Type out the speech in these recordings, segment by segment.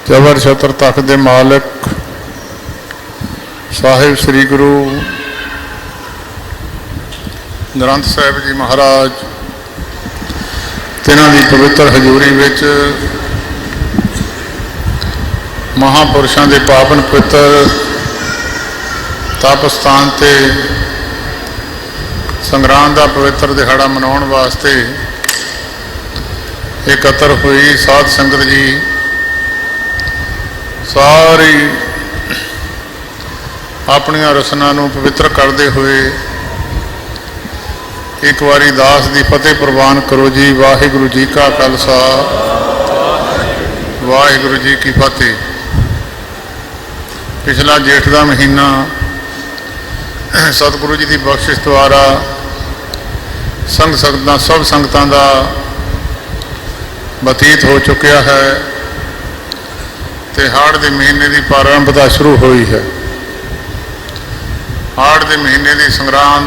जबर छत्र तख्त दे मालिक साहिब श्री गुरु ग्रंथ साहिब जी महाराज तिन्हां दी पवित्र हजूरी विच महापुरुषों के पावन पवित्र तप स्थान ते संग्राम का पवित्र दिहाड़ा मनाउण वास्ते एकत्र हुई साध संगत जी सारी अपनियां रसना नूं पवित्र करते हुए एक बारी दास की फतेह प्रवान करो जी। वाहिगुरु जी का खालसा वाहिगुरु जी की फतेह। पिछला जेठ का महीना सतगुरु जी की बख्शिश द्वारा संग संगतां सब संगतां का बतीत हो चुकिया है ते हाड़ के महीने की प्रारंभता शुरू हुई है। हाड़ के महीने की संग्रांत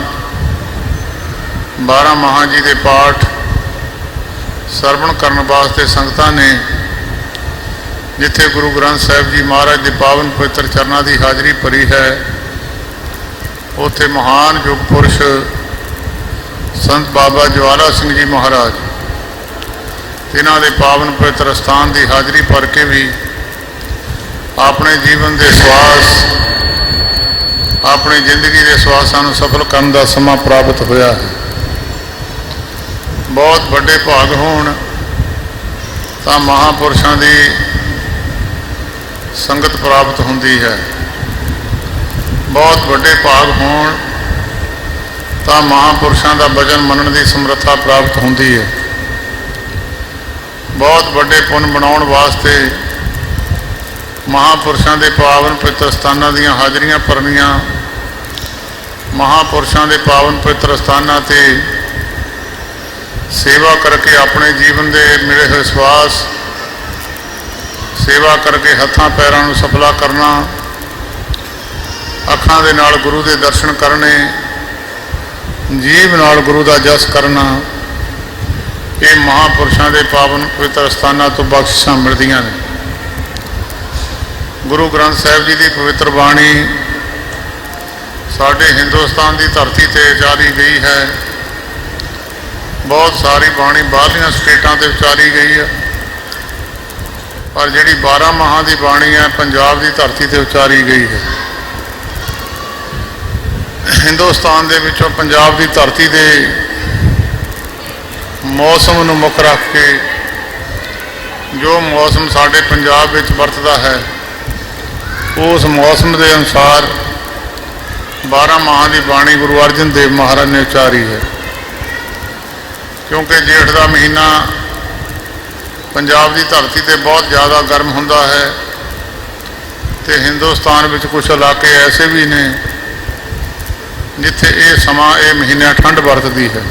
12 महा जी के पाठ सरवण करने वास्ते संगतां ने जिथे गुरु ग्रंथ साहिब जी महाराज के पावन पवित्र चरणों की हाजरी भरी है उत्थे महान युग पुरुष संत बाबा ज्वाला सिंह जी महाराज तिन्हां दे पावन पवित्र स्थान की हाजरी भर के भी अपने जीवन के श्वास अपनी जिंदगी के श्वासां नूं सफल करने का समा प्राप्त होया है। बहुत बड़े भाग होण तां महापुरुषों की संगत प्राप्त होंदी है। बहुत बड़े भाग होण तां महापुरुषों का वचन मनण की समर्था प्राप्त होंदी है। बहुत बड़े पुण्य बनाउण वास्ते महापुरुषों के पावन पवित्र स्थानों दीयां हाजरियां भरनियां महापुरुषों के पावन पवित्र स्थानों ते सेवा करके अपने जीवन के मिले हुए श्वास सेवा करके हत्थां पैरां नूं सफला करना अखां दे नाल गुरु के दर्शन करने जीव नाल गुरु का जस करना ये महापुरुषों के पावन पवित्र स्थानों तो बख्शिशां मिलदियां ने। गुरु ग्रंथ साहिब जी की पवित्र बाणी साडे हिंदुस्तान की धरती ते उचारी गई है। बहुत सारी बाणी बाहरलियां स्टेटां ते उचारी गई है पर जिहड़ी 12 महा की बाणी है पंजाब की धरती ते उचारी गई है। हिंदुस्तान दे विचों पंजाब की धरती दे मौसम नूं मुख रख के जो मौसम साडे पंजाब विच वरतदा है उस मौसम के अनुसार 12 महा की बाणी गुरु अर्जन देव महाराज ने उचारी है। क्योंकि जेठ का महीना पंजाब की धरती से बहुत ज़्यादा गर्म होंदा है तो हिंदुस्तान में कुछ इलाके ऐसे भी ने जिथे ये समा ये महीना ठंड वरतदी है।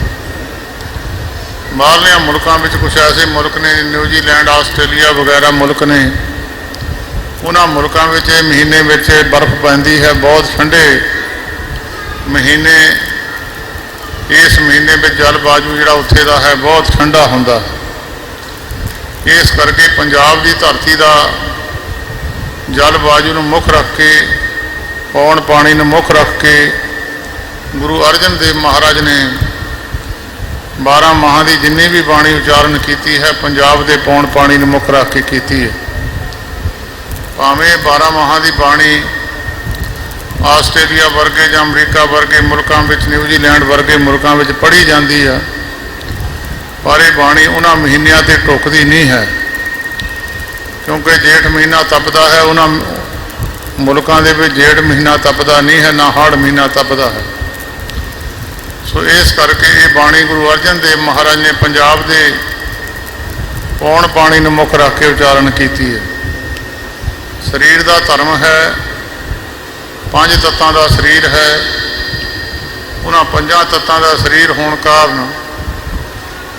बाहरलियां मुल्कों में कुछ ऐसे मुल्क ने न्यूजीलैंड आस्ट्रेलिया वगैरह मुल्क ने उन्होंने मुल्कों में ये महीने में बर्फ पैंदी है। बहुत ठंडे महीने इस महीने में जलवायु जिहड़ा उत्थे दा है बहुत ठंडा हुंदा है। इस करके पंजाब की धरती का जलवायु नूं मुख रख के पौण पानी नूं मुख रख के गुरु अर्जन देव महाराज ने 12 महा की जिन्नी भी बाणी उचारण की है पंजाब के पौण पानी नूं मुख रख के की है। भावें 12 महा की बाणी आस्ट्रेलिया वर्गे या अमरीका वर्गे मुल्कों में न्यूजीलैंड वर्गे मुल्कों में पढ़ी जाती है पर यह बाणी उन्होंने महीनों से टुकती नहीं है। क्योंकि जेठ महीना तपदा है उन्होंने मुल्कों के जेठ महीना तपदा नहीं है ना हाड़ महीना तपदा है। सो इस करके ये बाणी गुरु अर्जन देव महाराज ने पंजाब के पौण पानी नूं मुख रख के उचारण की है। शरीर का धर्म है 5 तत्तां का शरीर है। उन्हां 5 तत्तां का शरीर होने कारण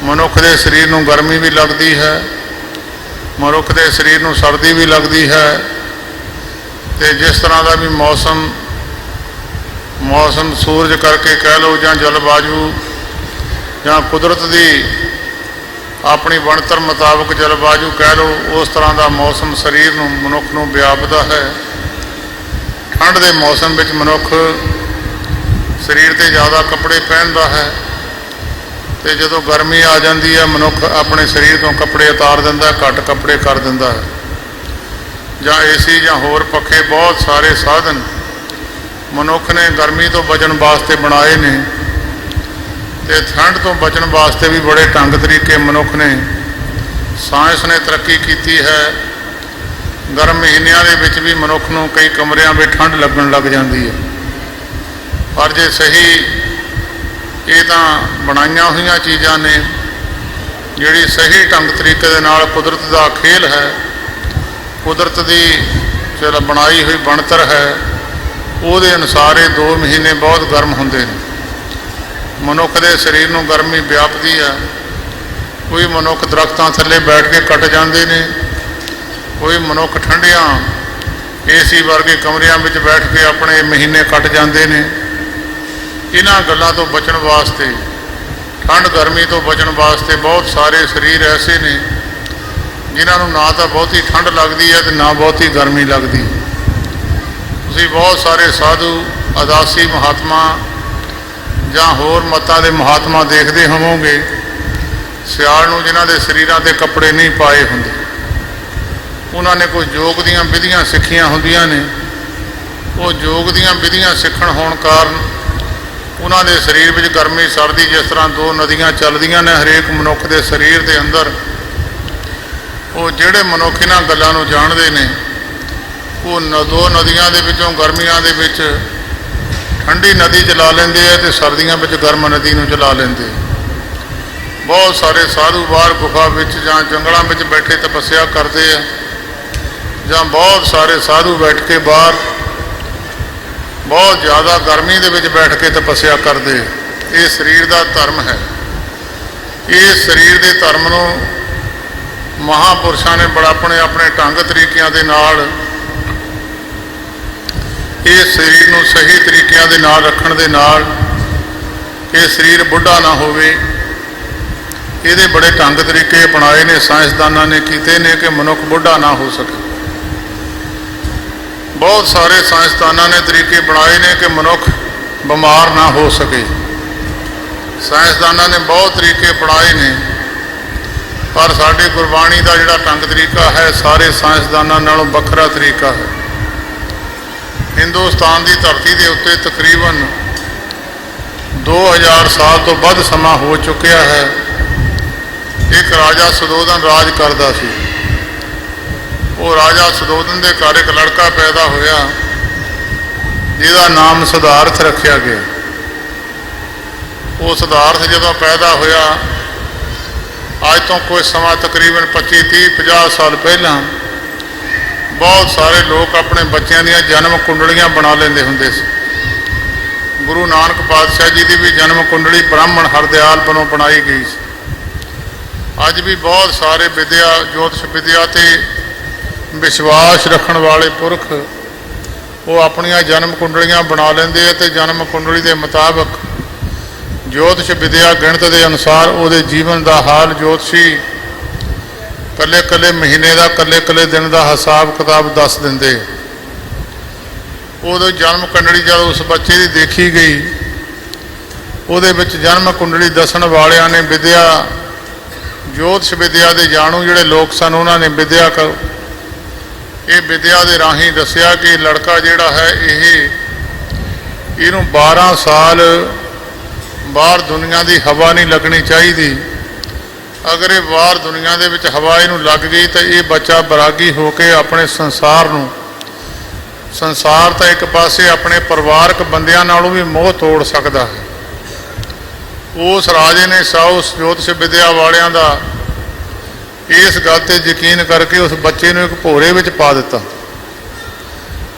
मनुख के शरीर नूं गर्मी भी लगती है मनुख के शरीर नूं सर्दी भी लगती है। तो जिस तरह का भी मौसम सूरज करके कह लो या जलवायु या कुदरत की ਆਪਣੀ ਬਣਤਰ ਮੁਤਾਬਕ ਜਲਵਾਯੂ ਕਹਿ ਲਓ, ਉਸ ਤਰ੍ਹਾਂ ਦਾ ਮੌਸਮ ਸਰੀਰ ਨੂੰ ਮਨੁੱਖ ਨੂੰ ਵਿਆਪਦਾ ਹੈ। ਠੰਡ ਦੇ ਮੌਸਮ ਵਿੱਚ ਮਨੁੱਖ ਸਰੀਰ 'ਤੇ ਜ਼ਿਆਦਾ ਕੱਪੜੇ ਪਹਿਨਦਾ ਹੈ, ਅਤੇ ਜਦੋਂ ਗਰਮੀ ਆ ਜਾਂਦੀ ਹੈ ਮਨੁੱਖ ਆਪਣੇ ਸਰੀਰ ਤੋਂ ਕੱਪੜੇ ਉਤਾਰ ਦਿੰਦਾ, ਘੱਟ ਕੱਪੜੇ ਕਰ ਦਿੰਦਾ ਹੈ। ਜਾਂ ਏਸੀ ਜਾਂ ਹੋਰ ਪੱਖੇ, ਬਹੁਤ ਸਾਰੇ ਸਾਧਨ ਮਨੁੱਖ ਨੇ ਗਰਮੀ ਤੋਂ ਬਚਣ ਵਾਸਤੇ ਬਣਾਏ ਨੇ, ਅਤੇ ਠੰਡ ਤੋਂ ਬਚਣ ਵਾਸਤੇ ਵੀ ਬੜੇ ਢੰਗ ਤਰੀਕੇ ਮਨੁੱਖ ਨੇ, ਸਾਇੰਸ ਨੇ ਤਰੱਕੀ ਕੀਤੀ ਹੈ। ਗਰਮ ਮਹੀਨਿਆਂ ਦੇ ਵਿੱਚ ਵੀ ਮਨੁੱਖ ਨੂੰ ਕਈ ਕਮਰਿਆਂ ਵਿੱਚ ਠੰਡ ਲੱਗਣ ਲੱਗ ਜਾਂਦੀ ਹੈ, ਪਰ ਜੇ ਸਹੀ, ਇਹ ਤਾਂ ਬਣਾਈਆਂ ਹੋਈਆਂ ਚੀਜ਼ਾਂ ਨੇ, ਜਿਹੜੀ ਸਹੀ ਢੰਗ ਤਰੀਕੇ ਦੇ ਨਾਲ ਕੁਦਰਤ ਦਾ ਖੇਲ ਹੈ, ਕੁਦਰਤ ਦੀ ਜਿਹੜਾ ਬਣਾਈ ਹੋਈ ਬਣਤਰ ਹੈ, ਉਹਦੇ ਅਨੁਸਾਰ ਇਹ 2 ਮਹੀਨੇ ਬਹੁਤ ਗਰਮ ਹੁੰਦੇ ਨੇ। ਮਨੁੱਖ ਦੇ ਸਰੀਰ ਨੂੰ ਗਰਮੀ ਵਿਆਪਦੀ ਹੈ। ਕੋਈ ਮਨੁੱਖ ਦਰਖਤਾਂ ਥੱਲੇ ਬੈਠ ਕੇ ਕੱਟ ਜਾਂਦੇ ਨੇ, ਕੋਈ ਮਨੁੱਖ ਠੰਡੀਆਂ ਏਸੀ ਵਰਗੇ ਕਮਰਿਆਂ ਵਿੱਚ ਬੈਠ ਕੇ ਆਪਣੇ ਮਹੀਨੇ ਕੱਟ ਜਾਂਦੇ ਨੇ। ਇਹਨਾਂ ਗੱਲਾਂ ਤੋਂ ਬਚਣ ਵਾਸਤੇ, ਠੰਡ ਗਰਮੀ ਤੋਂ ਬਚਣ ਵਾਸਤੇ ਬਹੁਤ ਸਾਰੇ ਸਰੀਰ ਐਸੇ ਨੇ ਜਿਨ੍ਹਾਂ ਨੂੰ ਨਾ ਤਾਂ ਬਹੁਤੀ ਠੰਡ ਲੱਗਦੀ ਹੈ ਅਤੇ ਨਾ ਬਹੁਤੀ ਗਰਮੀ ਲੱਗਦੀ। ਤੁਸੀਂ ਬਹੁਤ ਸਾਰੇ ਸਾਧੂ, ਅਦਾਸੀ ਮਹਾਤਮਾ ਜਾਂ ਹੋਰ ਮਤਾਂ ਦੇ ਮਹਾਤਮਾ ਦੇਖਦੇ ਹੋਵੋਗੇ, ਸਿਆਲ ਨੂੰ ਜਿਨ੍ਹਾਂ ਦੇ ਸਰੀਰਾਂ 'ਤੇ ਕੱਪੜੇ ਨਹੀਂ ਪਾਏ ਹੁੰਦੇ, ਉਹਨਾਂ ਨੇ ਕੋਈ ਯੋਗ ਦੀਆਂ ਵਿਧੀਆਂ ਸਿੱਖੀਆਂ ਹੁੰਦੀਆਂ ਨੇ। ਉਹ ਯੋਗ ਦੀਆਂ ਵਿਧੀਆਂ ਸਿੱਖਣ ਹੋਣ ਕਾਰਨ ਉਹਨਾਂ ਦੇ ਸਰੀਰ ਵਿੱਚ ਗਰਮੀ ਸਰਦੀ, ਜਿਸ ਤਰ੍ਹਾਂ 2 ਨਦੀਆਂ ਚੱਲਦੀਆਂ ਨੇ ਹਰੇਕ ਮਨੁੱਖ ਦੇ ਸਰੀਰ ਦੇ ਅੰਦਰ, ਉਹ ਜਿਹੜੇ ਮਨੁੱਖ ਇਹਨਾਂ ਗੱਲਾਂ ਨੂੰ ਜਾਣਦੇ ਨੇ, ਉਹ 2 ਨਦੀਆਂ ਦੇ ਵਿੱਚੋਂ ਗਰਮੀਆਂ ਦੇ ਵਿੱਚ ਠੰਡੀ ਨਦੀ ਚਲਾ ਲੈਂਦੇ ਆ ਅਤੇ ਸਰਦੀਆਂ ਵਿੱਚ ਗਰਮ ਨਦੀ ਨੂੰ ਚਲਾ ਲੈਂਦੇ। ਬਹੁਤ ਸਾਰੇ ਸਾਧੂ ਬਾਹਰ ਗੁਫਾ ਵਿੱਚ ਜਾਂ ਜੰਗਲਾਂ ਵਿੱਚ ਬੈਠੇ ਤਪੱਸਿਆ ਕਰਦੇ ਆ, ਜਾਂ ਬਹੁਤ ਸਾਰੇ ਸਾਧੂ ਬੈਠ ਕੇ ਬਾਹਰ ਬਹੁਤ ਜ਼ਿਆਦਾ ਗਰਮੀ ਦੇ ਵਿੱਚ ਬੈਠ ਕੇ ਤਪੱਸਿਆ ਕਰਦੇ। ਇਹ ਸਰੀਰ ਦਾ ਧਰਮ ਹੈ। ਇਸ ਸਰੀਰ ਦੇ ਧਰਮ ਨੂੰ ਮਹਾਂਪੁਰਸ਼ਾਂ ਨੇ ਬੜਾ ਆਪਣੇ ਢੰਗ ਤਰੀਕਿਆਂ ਦੇ ਨਾਲ, ਇਸ ਸਰੀਰ ਨੂੰ ਸਹੀ ਤਰੀਕਿਆਂ ਦੇ ਨਾਲ ਰੱਖਣ ਦੇ ਨਾਲ, ਇਹ ਸਰੀਰ ਬੁੱਢਾ ਨਾ ਹੋਵੇ, ਇਹਦੇ ਬੜੇ ਢੰਗ ਤਰੀਕੇ ਅਪਣਾਏ ਨੇ, ਸਾਇੰਸਦਾਨਾਂ ਨੇ ਕੀਤੇ ਨੇ ਕਿ ਮਨੁੱਖ ਬੁੱਢਾ ਨਾ ਹੋ ਸਕੇ। ਬਹੁਤ ਸਾਰੇ ਸਾਇੰਸਦਾਨਾਂ ਨੇ ਤਰੀਕੇ ਬਣਾਏ ਨੇ ਕਿ ਮਨੁੱਖ ਬਿਮਾਰ ਨਾ ਹੋ ਸਕੇ। ਸਾਇੰਸਦਾਨਾਂ ਨੇ ਬਹੁਤ ਤਰੀਕੇ ਅਪਣਾਏ ਨੇ, ਪਰ ਸਾਡੀ ਗੁਰਬਾਣੀ ਦਾ ਜਿਹੜਾ ਢੰਗ ਤਰੀਕਾ ਹੈ ਸਾਰੇ ਸਾਇੰਸਦਾਨਾਂ ਨਾਲੋਂ ਵੱਖਰਾ ਤਰੀਕਾ ਹੈ। ਹਿੰਦੁਸਤਾਨ ਦੀ ਧਰਤੀ ਦੇ ਉੱਤੇ ਤਕਰੀਬਨ 2000 ਸਾਲ ਤੋਂ ਵੱਧ ਸਮਾਂ ਹੋ ਚੁੱਕਿਆ ਹੈ। ਇੱਕ ਰਾਜਾ ਸੁਧੋਧਨ ਰਾਜ ਕਰਦਾ ਸੀ। ਉਹ ਰਾਜਾ ਸੁਧੋਧਨ ਦੇ ਘਰ ਇੱਕ ਲੜਕਾ ਪੈਦਾ ਹੋਇਆ ਜਿਹਦਾ ਨਾਮ ਸਿਧਾਰਥ ਰੱਖਿਆ ਗਿਆ। ਉਹ ਸਿਧਾਰਥ ਜਦੋਂ ਪੈਦਾ ਹੋਇਆ, ਅੱਜ ਤੋਂ ਕੁਝ ਸਮਾਂ ਤਕਰੀਬਨ 25, 30, 50 ਸਾਲ ਪਹਿਲਾਂ, ਬਹੁਤ ਸਾਰੇ ਲੋਕ ਆਪਣੇ ਬੱਚਿਆਂ ਦੀਆਂ ਜਨਮ ਕੁੰਡਲੀਆਂ ਬਣਾ ਲੈਂਦੇ ਹੁੰਦੇ ਸੀ। ਗੁਰੂ ਨਾਨਕ ਪਾਤਸ਼ਾਹ ਜੀ ਦੀ ਵੀ ਜਨਮ ਕੁੰਡਲੀ ਬ੍ਰਾਹਮਣ ਹਰਦਿਆਲ ਵੱਲੋਂ ਬਣਾਈ ਗਈ ਸੀ। ਅੱਜ ਵੀ ਬਹੁਤ ਸਾਰੇ ਵਿਦਿਆ, ਜੋਤਿਸ਼ ਵਿਦਿਆ 'ਤੇ ਵਿਸ਼ਵਾਸ ਰੱਖਣ ਵਾਲੇ ਪੁਰਖ ਉਹ ਆਪਣੀਆਂ ਜਨਮ ਕੁੰਡਲੀਆਂ ਬਣਾ ਲੈਂਦੇ ਆ, ਅਤੇ ਜਨਮ ਕੁੰਡਲੀ ਦੇ ਮੁਤਾਬਕ ਜੋਤਿਸ਼ ਵਿਦਿਆ ਗਣਿਤ ਦੇ ਅਨੁਸਾਰ ਉਹਦੇ ਜੀਵਨ ਦਾ ਹਾਲ ਜੋਤਸ਼ੀ ਇਕੱਲੇ ਮਹੀਨੇ ਦਾ, ਇਕੱਲੇ ਦਿਨ ਦਾ ਹਿਸਾਬ ਕਿਤਾਬ ਦੱਸ ਦਿੰਦੇ। ਉਦੋਂ ਜਨਮ ਕੁੰਡਲੀ ਜਦੋਂ ਉਸ ਬੱਚੇ ਦੀ ਦੇਖੀ ਗਈ, ਉਹਦੇ ਵਿੱਚ ਜਨਮ ਕੁੰਡਲੀ ਦੱਸਣ ਵਾਲਿਆਂ ਨੇ ਵਿਦਿਆ, ਜੋਤਿਸ਼ ਵਿਦਿਆ ਦੇ ਜਾਣੂ ਜਿਹੜੇ ਲੋਕ ਸਨ, ਉਹਨਾਂ ਨੇ ਇਹ ਵਿਦਿਆ ਦੇ ਰਾਹੀਂ ਦੱਸਿਆ ਕਿ ਲੜਕਾ ਜਿਹੜਾ ਹੈ ਇਹਨੂੰ 12 ਸਾਲ ਬਾਹਰ ਦੁਨੀਆ ਦੀ ਹਵਾ ਨਹੀਂ ਲੱਗਣੀ ਚਾਹੀਦੀ। ਅਗਰ ਇਹ ਬਾਹਰ ਦੁਨੀਆ ਦੇ ਵਿੱਚ ਹਵਾ ਇਹਨੂੰ ਲੱਗ ਗਈ ਤਾਂ ਇਹ ਬੱਚਾ ਬਰਾਗੀ ਹੋ ਕੇ ਆਪਣੇ ਸੰਸਾਰ ਤਾਂ ਇੱਕ ਪਾਸੇ ਆਪਣੇ ਪਰਿਵਾਰਕ ਬੰਦਿਆਂ ਨਾਲੋਂ ਵੀ ਮੋਹ ਤੋੜ ਸਕਦਾ ਹੈ। ਉਸ ਰਾਜੇ ਨੇ ਉਸ ਜੋਤਿਸ਼ ਵਿਦਿਆ ਵਾਲਿਆਂ ਦਾ ਇਸ ਗੱਲ 'ਤੇ ਯਕੀਨ ਕਰਕੇ ਉਸ ਬੱਚੇ ਨੂੰ ਇੱਕ ਭੋਰੇ ਵਿੱਚ ਪਾ ਦਿੱਤਾ।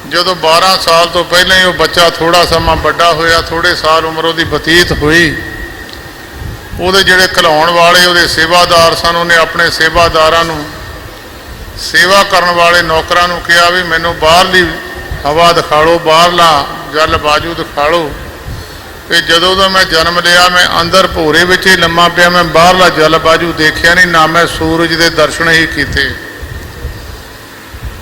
ਜਦੋਂ 12 ਸਾਲ ਤੋਂ ਪਹਿਲਾਂ ਹੀ ਉਹ ਬੱਚਾ ਥੋੜ੍ਹਾ ਸਮਾਂ ਵੱਡਾ ਹੋਇਆ, ਥੋੜ੍ਹੇ ਸਾਲ ਉਮਰ ਉਹਦੀ ਬਤੀਤ ਹੋਈ, ਉਹਦੇ ਜਿਹੜੇ ਖਿਲਾਉਣ ਵਾਲੇ ਉਹਦੇ ਸੇਵਾਦਾਰ ਸਨ, ਉਹਨੇ ਆਪਣੇ ਸੇਵਾਦਾਰਾਂ ਨੂੰ, ਸੇਵਾ ਕਰਨ ਵਾਲੇ ਨੌਕਰਾਂ ਨੂੰ ਕਿਹਾ ਵੀ ਮੈਨੂੰ ਬਾਹਰਲੀ ਹਵਾ ਦਿਖਾ ਲਓ, ਬਾਹਰਲਾ ਜਲ ਬਾਜੂ ਦਿਖਾ ਲਓ। कि जदों दा मैं जन्म लिया मैं अंदर भोरे विच ही लम्मा पिया, मैं बाहरला जल बाजू देखिया नहीं, ना मैं सूरज के दर्शन ही कीते।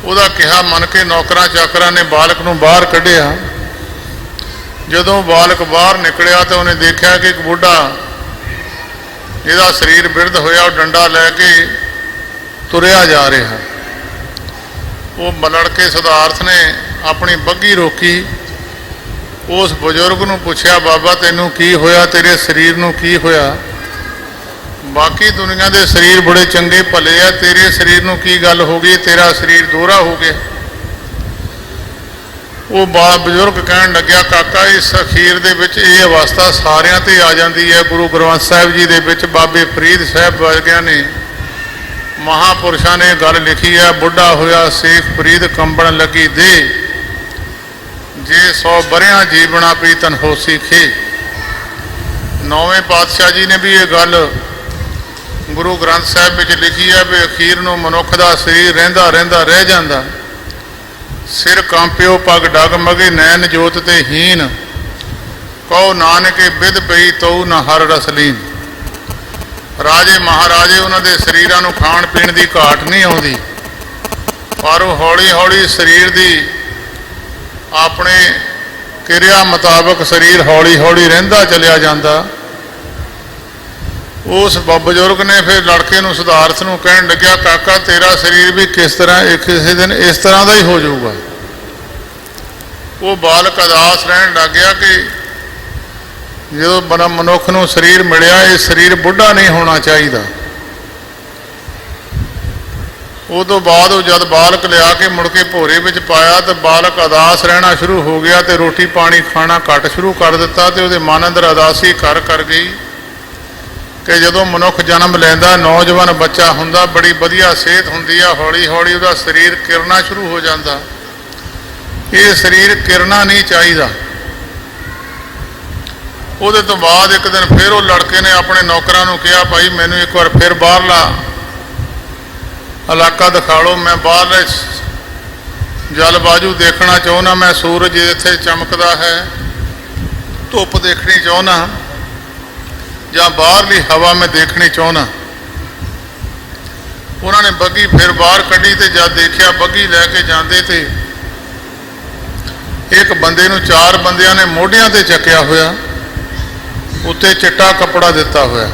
ਉਹਦਾ ਕਿਹਾ ਮੰਨ ਕੇ ਨੌਕਰਾਂ ਚਾਕਰਾਂ ਨੇ ਬਾਲਕ ਨੂੰ ਬਾਹਰ ਕੱਢਿਆ। ਜਦੋਂ ਬਾਲਕ ਬਾਹਰ ਨਿਕਲਿਆ ਤਾਂ ਉਹਨੇ ਦੇਖਿਆ ਕਿ ਇੱਕ ਬੁੱਢਾ ਜਿਹਦਾ ਸਰੀਰ ਬਿਰਧ ਹੋਇਆ ਉਹ ਡੰਡਾ ਲੈ ਕੇ ਤੁਰਿਆ ਜਾ ਰਿਹਾ। ਉਹ ਮਲੜ ਕੇ ਸਿਧਾਰਥ ਨੇ ਆਪਣੀ ਬੱਗੀ ਰੋਕੀ, ਉਸ ਬਜ਼ੁਰਗ ਨੂੰ ਪੁੱਛਿਆ, ਬਾਬਾ ਤੈਨੂੰ ਕੀ ਹੋਇਆ, ਤੇਰੇ ਸਰੀਰ ਨੂੰ ਕੀ ਹੋਇਆ? बाकी दुनिया के शरीर बड़े चंगे भले आ, तेरे शरीर में की गल हो गई, तेरा शरीर दोहरा हो गया। वो बजुर्ग कहन लग्या, काका इस अखीर दे विच ये अवस्था सारियां ते आ जाती है। गुरु ग्रंथ साहिब जी दे विच बाबे फरीद साहब वर्गियां ने महापुरुषों ने गल लिखी है, बुढ़ा होया सेख फरीद कंबण लगी दे, जे 100 बरियां जीवना प्रीतन होसी खे। नौवें पातशाह जी ने भी ये गल गुरु ग्रंथ साहिब में लिखी है भी अखीर नूं मनुख दा शरीर रहिंदा रहिंदा रह जांदा, सिर कांपियो पग डगमगे नैन जोत ते हीन, कहो नानके बिद पई तऊ न हर रसलीन। राजे महाराजे उन्होंने शरीरां नूं खाण पीण की घाट नहीं आउंदी, पर वो हौली हौली शरीर की अपने किरिया मुताबक शरीर हौली हौली रहिंदा चलिया जांदा। उस बजुर्ग ने फिर लड़के नूं सिद्धार्थ नूं कहन लग्या, काका तेरा शरीर भी किस तरह किसी दिन इस तरह का ही हो जाऊगा। वो बालक अदास रहन लग गया कि जो मनुख नूं शरीर मिलिया, ये शरीर बुढ़ा नहीं होना चाहिए। उस तो बाद जब बालक लिया के मुड़ के भोरे विच पाया तो बालक अदास रहना शुरू हो गया, तो रोटी पानी खाना घट शुरू कर दिता, तो वो मन अंदर अदासी कर गई कि जदों मनुख जन्म लैंदा, नौजवान बच्चा हुंदा, बड़ी वधिया सेहत हुंदी आ, हौली हौली उसका शरीर किरना शुरू हो जाता। ये शरीर किरना नहीं चाहिए। उहदे तो बाद एक दिन फिर वो लड़के ने अपने नौकरां नूं कहा, भाई मैनूं एक बार फिर बाहरला इलाका दिखा लो, मैं बाहरले जल बाजू देखना चाहुंदा, मैं सूरज इत्थे चमकदा है, धुप देखनी चाहुंदा, ਜਾਂ ਬਾਹਰਲੀ हवा में देखनी चाहना। उन्होंने बग्गी फिर बाहर कढ़ी, तो जब देखा बग्गी लैके जाते थे एक बंदे नूं 4 बंदियां ने मोढियां ते चक्या होया, उत्ते चिट्टा कपड़ा दिता होया।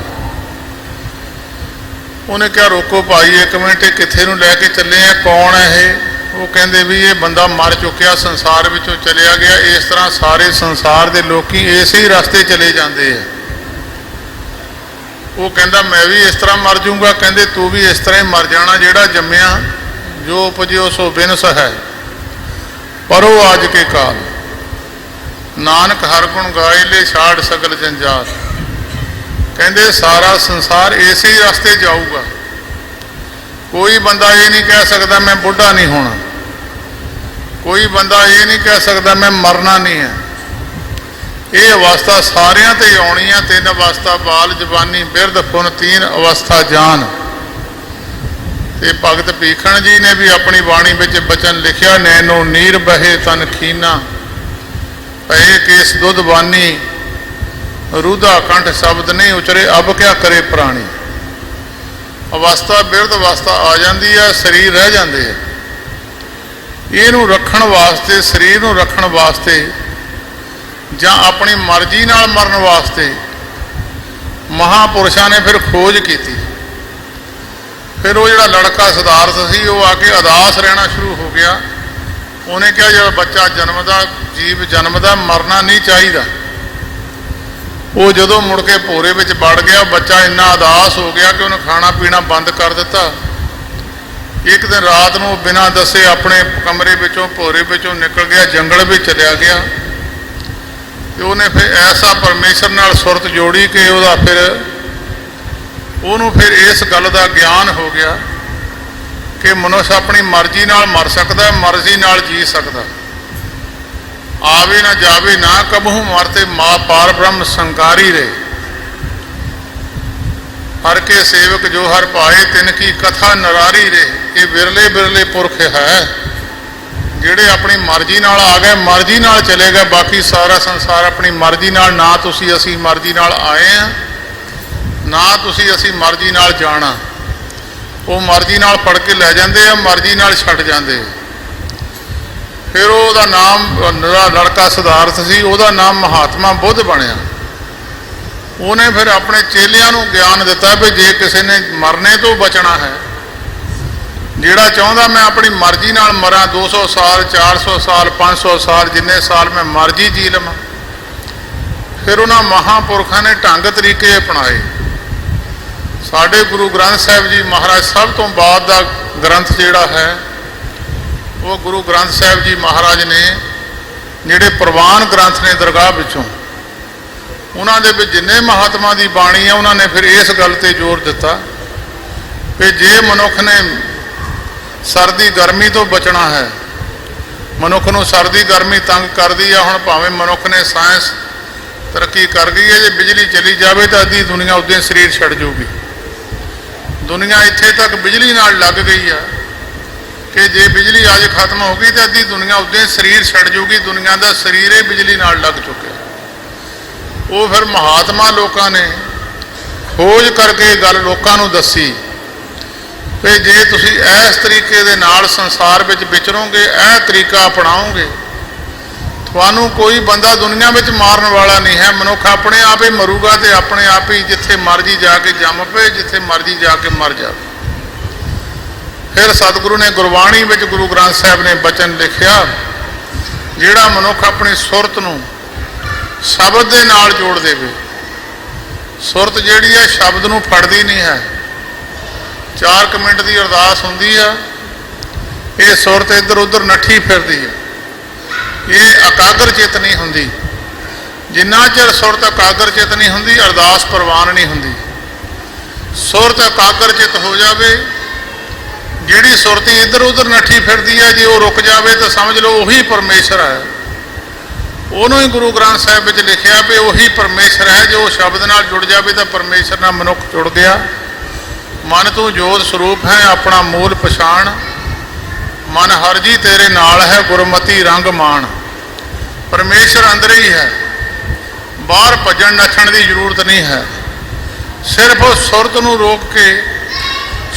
उन्हें क्या रोको भाई एक मिनट, कित्थे नूं लैके चले हैं, कौन है ये? वो कहते भी ये बंदा मर चुकिया, संसार विचों चलिया गया। इस तरह सारे संसार के लोग इस ही रास्ते चले जाते हैं। वो कहता मैं भी इस तरह मर जाऊँगा, कहते तू भी इस तरह ही मर जाना, जेड़ा जम्मिया जो उपजियो सो बिनस है, पर वो आज के काल नानक हर गुण गाए ले छाड़ सकल जंजाल। कहते सारा संसार इस ही रास्ते जाऊगा। कोई बंदा ये नहीं कह सकता मैं बुढ़ा नहीं होना, कोई बंदा ये नहीं कह सकता मैं मरना नहीं है। ये अवस्था सारियां ते आउणी है, 3 अवस्था बाल जवानी बिरध फुन 3 अवस्था जान। ते भगत भीखण जी ने भी अपनी बाणी विच बचन लिखिया, नैनो नीर बहे तन खीना, पए केस दुध बानी, रुधा कंठ शब्द नहीं उचरे, अब क्या करे प्राणी। अवस्था बिरध अवस्था आ जाती है, शरीर रह जाते हैं। इनू रखण वास्ते, शरीर नू रखण वास्ते ਜਾਂ अपनी मर्जी नाल मरण वास्ते महापुरुषों ने फिर खोज की। फिर वो जो लड़का सिद्धार्थ सी वो आके अदास रहना शुरू हो गया। उन्हें क्या जो बच्चा जन्मदा, जीव जन्मदा, मरना नहीं चाहिए। वो जदों मुड़ के भोरे विच वड़ गया, बच्चा इन्ना अदास हो गया कि उन्हें खाना पीना बंद कर दिता। एक दिन रात को बिना दसे अपने कमरे विचों भोरे विचों निकल गया, जंगल भी चलिया गया। तो उन्हें फिर ऐसा परमेश्वर नाल सुरत जोड़ी कि वह फिर इस गल का ज्ञान हो गया कि मनुष्य अपनी मर्जी नाल मर सकता, मर्जी नाल जी सकता। आवे ना जावे ना कबहू मरते, माँ पार ब्रह्म संकारी रे। हर के सेवक जो हर पाए तिनकी कथा नरारी रे। ये बिरले बिरले पुरख है ਜਿਹੜੇ ਆਪਣੀ ਮਰਜ਼ੀ ਨਾਲ ਆ ਗਏ, ਮਰਜ਼ੀ ਨਾਲ ਚਲੇ ਗਏ। ਬਾਕੀ ਸਾਰਾ ਸੰਸਾਰ ਆਪਣੀ ਮਰਜ਼ੀ ਨਾਲ, ਨਾ ਤੁਸੀਂ ਅਸੀਂ ਮਰਜ਼ੀ ਨਾਲ ਆਏ ਆ, ਨਾ ਤੁਸੀਂ ਅਸੀਂ ਮਰਜ਼ੀ ਨਾਲ ਜਾਣਾ। ਉਹ ਮਰਜ਼ੀ ਨਾਲ ਫੜ ਕੇ ਲੈ ਜਾਂਦੇ ਆ, ਮਰਜ਼ੀ ਨਾਲ ਛੱਡ ਜਾਂਦੇ। ਫਿਰ ਉਹਦਾ ਨਾਮ, ਲੜਕਾ ਸਿਧਾਰਥ ਸੀ, ਉਹਦਾ ਨਾਮ ਮਹਾਤਮਾ ਬੁੱਧ ਬਣਿਆ। ਉਹਨੇ ਫਿਰ ਆਪਣੇ ਚੇਲਿਆਂ ਨੂੰ ਗਿਆਨ ਦਿੱਤਾ ਵੀ ਜੇ ਕਿਸੇ ਨੇ ਮਰਨੇ ਤੋਂ ਬਚਣਾ ਹੈ, ਜਿਹੜਾ ਚਾਹੁੰਦਾ ਮੈਂ ਆਪਣੀ ਮਰਜ਼ੀ ਨਾਲ ਮਰਾਂ, 200 ਸਾਲ 400 ਸਾਲ 500 ਸਾਲ ਜਿੰਨੇ ਸਾਲ ਮੈਂ ਮਰਜ਼ੀ ਜੀ ਲਵਾਂ। ਫਿਰ ਉਹਨਾਂ ਮਹਾਂਪੁਰਖਾਂ ਨੇ ਢੰਗ ਤਰੀਕੇ ਅਪਣਾਏ। ਸਾਡੇ ਗੁਰੂ ਗ੍ਰੰਥ ਸਾਹਿਬ ਜੀ ਮਹਾਰਾਜ ਸਭ ਤੋਂ ਬਾਅਦ ਦਾ ਗ੍ਰੰਥ ਜਿਹੜਾ ਹੈ, ਉਹ ਗੁਰੂ ਗ੍ਰੰਥ ਸਾਹਿਬ ਜੀ ਮਹਾਰਾਜ ਨੇ ਜਿਹੜੇ ਪ੍ਰਵਾਨ ਗ੍ਰੰਥ ਨੇ ਦਰਗਾਹ ਵਿੱਚੋਂ, ਉਹਨਾਂ ਦੇ ਵਿੱਚ ਜਿੰਨੇ ਮਹਾਤਮਾ ਦੀ ਬਾਣੀ ਹੈ, ਉਹਨਾਂ ਨੇ ਫਿਰ ਇਸ ਗੱਲ ਤੇ ਜ਼ੋਰ ਦਿੱਤਾ ਕਿ ਜੇ ਮਨੁੱਖ ਨੇ ਸਰਦੀ ਗਰਮੀ ਤੋਂ ਬਚਣਾ ਹੈ, ਮਨੁੱਖ ਨੂੰ ਸਰਦੀ ਗਰਮੀ ਤੰਗ ਕਰਦੀ ਆ। ਹੁਣ ਭਾਵੇਂ ਮਨੁੱਖ ਨੇ ਸਾਇੰਸ ਤਰੱਕੀ ਕਰ ਗਈ ਹੈ, ਜੇ ਬਿਜਲੀ ਚਲੀ ਜਾਵੇ ਤਾਂ ਅੱਧੀ ਦੁਨੀਆ ਉਦੋਂ ਸਰੀਰ ਛੱਡ ਜਾਊਗੀ। ਦੁਨੀਆ ਇੱਥੇ ਤੱਕ ਬਿਜਲੀ ਨਾਲ ਲੱਗ ਗਈ ਆ ਕਿ ਜੇ ਬਿਜਲੀ ਅੱਜ ਖਤਮ ਹੋ ਗਈ ਤਾਂ ਅੱਧੀ ਦੁਨੀਆ ਉਦੋਂ ਸਰੀਰ ਛੱਡ ਜਾਊਗੀ। ਦੁਨੀਆ ਦਾ ਸਰੀਰ ਹੀ ਬਿਜਲੀ ਨਾਲ ਲੱਗ ਚੁੱਕਿਆ। ਉਹ ਫਿਰ ਮਹਾਤਮਾ ਲੋਕਾਂ ਨੇ ਖੋਜ ਕਰਕੇ ਗੱਲ ਲੋਕਾਂ ਨੂੰ ਦੱਸੀ ਕਿ ਜੇ ਤੁਸੀਂ ਇਸ ਤਰੀਕੇ ਦੇ ਨਾਲ ਸੰਸਾਰ ਵਿੱਚ ਵਿਚਰੋਗੇ, ਇਹ ਤਰੀਕਾ ਅਪਣਾਓਗੇ, ਤੁਹਾਨੂੰ ਕੋਈ ਬੰਦਾ ਦੁਨੀਆ ਵਿੱਚ ਮਾਰਨ ਵਾਲਾ ਨਹੀਂ ਹੈ। ਮਨੁੱਖ ਆਪਣੇ ਆਪ ਹੀ ਮਰੂਗਾ ਤੇ ਆਪਣੇ ਆਪ ਹੀ ਜਿੱਥੇ ਮਰਜ਼ੀ ਜਾ ਕੇ ਜੰਮ ਪਏ, ਜਿੱਥੇ ਮਰਜ਼ੀ ਜਾ ਕੇ ਮਰ ਜਾਵੇ। ਫਿਰ ਸਤਿਗੁਰੂ ਨੇ ਗੁਰਬਾਣੀ ਵਿੱਚ, ਗੁਰੂ ਗ੍ਰੰਥ ਸਾਹਿਬ ਨੇ ਬਚਨ ਲਿਖਿਆ, ਜਿਹੜਾ ਮਨੁੱਖ ਆਪਣੀ ਸੁਰਤ ਨੂੰ ਸ਼ਬਦ ਦੇ ਨਾਲ ਜੋੜ ਦੇਵੇ। ਸੁਰਤ ਜਿਹੜੀ ਹੈ ਸ਼ਬਦ ਨੂੰ ਫੜਦੀ ਨਹੀਂ ਹੈ। 4 ਮਿੰਟ ਦੀ ਅਰਦਾਸ ਹੁੰਦੀ ਆ, ਇਹ ਸੁਰਤ ਇੱਧਰ ਉੱਧਰ ਨੱਠੀ ਫਿਰਦੀ ਹੈ, ਇਹ ਇਕਾਗਰ ਚਿੱਤ ਨਹੀਂ ਹੁੰਦੀ। ਜਿੰਨਾ ਚਿਰ ਸੁਰਤ ਇਕਾਗਰ ਚਿੱਤ ਨਹੀਂ ਹੁੰਦੀ, ਅਰਦਾਸ ਪ੍ਰਵਾਨ ਨਹੀਂ ਹੁੰਦੀ। ਸੁਰਤ ਇਕਾਗਰ ਚਿੱਤ ਹੋ ਜਾਵੇ, ਜਿਹੜੀ ਸੁਰਤੀ ਇੱਧਰ ਉੱਧਰ ਨੱਠੀ ਫਿਰਦੀ ਹੈ, ਜੇ ਉਹ ਰੁਕ ਜਾਵੇ ਤਾਂ ਸਮਝ ਲਓ ਉਹੀ ਪਰਮੇਸ਼ਰ ਹੈ। ਉਹਨੂੰ ਹੀ ਗੁਰੂ ਗ੍ਰੰਥ ਸਾਹਿਬ ਵਿੱਚ ਲਿਖਿਆ ਵੀ ਉਹੀ ਪਰਮੇਸ਼ਰ ਹੈ। ਜੋ ਸ਼ਬਦ ਨਾਲ ਜੁੜ ਜਾਵੇ ਤਾਂ ਪਰਮੇਸ਼ਰ ਨਾਲ ਮਨੁੱਖ ਜੁੜ ਗਿਆ। ਮਨ ਤੂੰ ਜੋਤ ਸਰੂਪ ਹੈ, ਆਪਣਾ ਮੂਲ ਪਛਾਣ, ਮਨ ਹਰ ਜੀ ਤੇਰੇ ਨਾਲ ਹੈ, ਗੁਰਮਤੀ ਰੰਗ ਮਾਣ। ਪਰਮੇਸ਼ਰ ਅੰਦਰ ਹੀ ਹੈ, ਬਾਹਰ ਭੱਜਣ ਨੱਠਣ ਦੀ ਜ਼ਰੂਰਤ ਨਹੀਂ ਹੈ। ਸਿਰਫ ਸੁਰਤ ਨੂੰ ਰੋਕ ਕੇ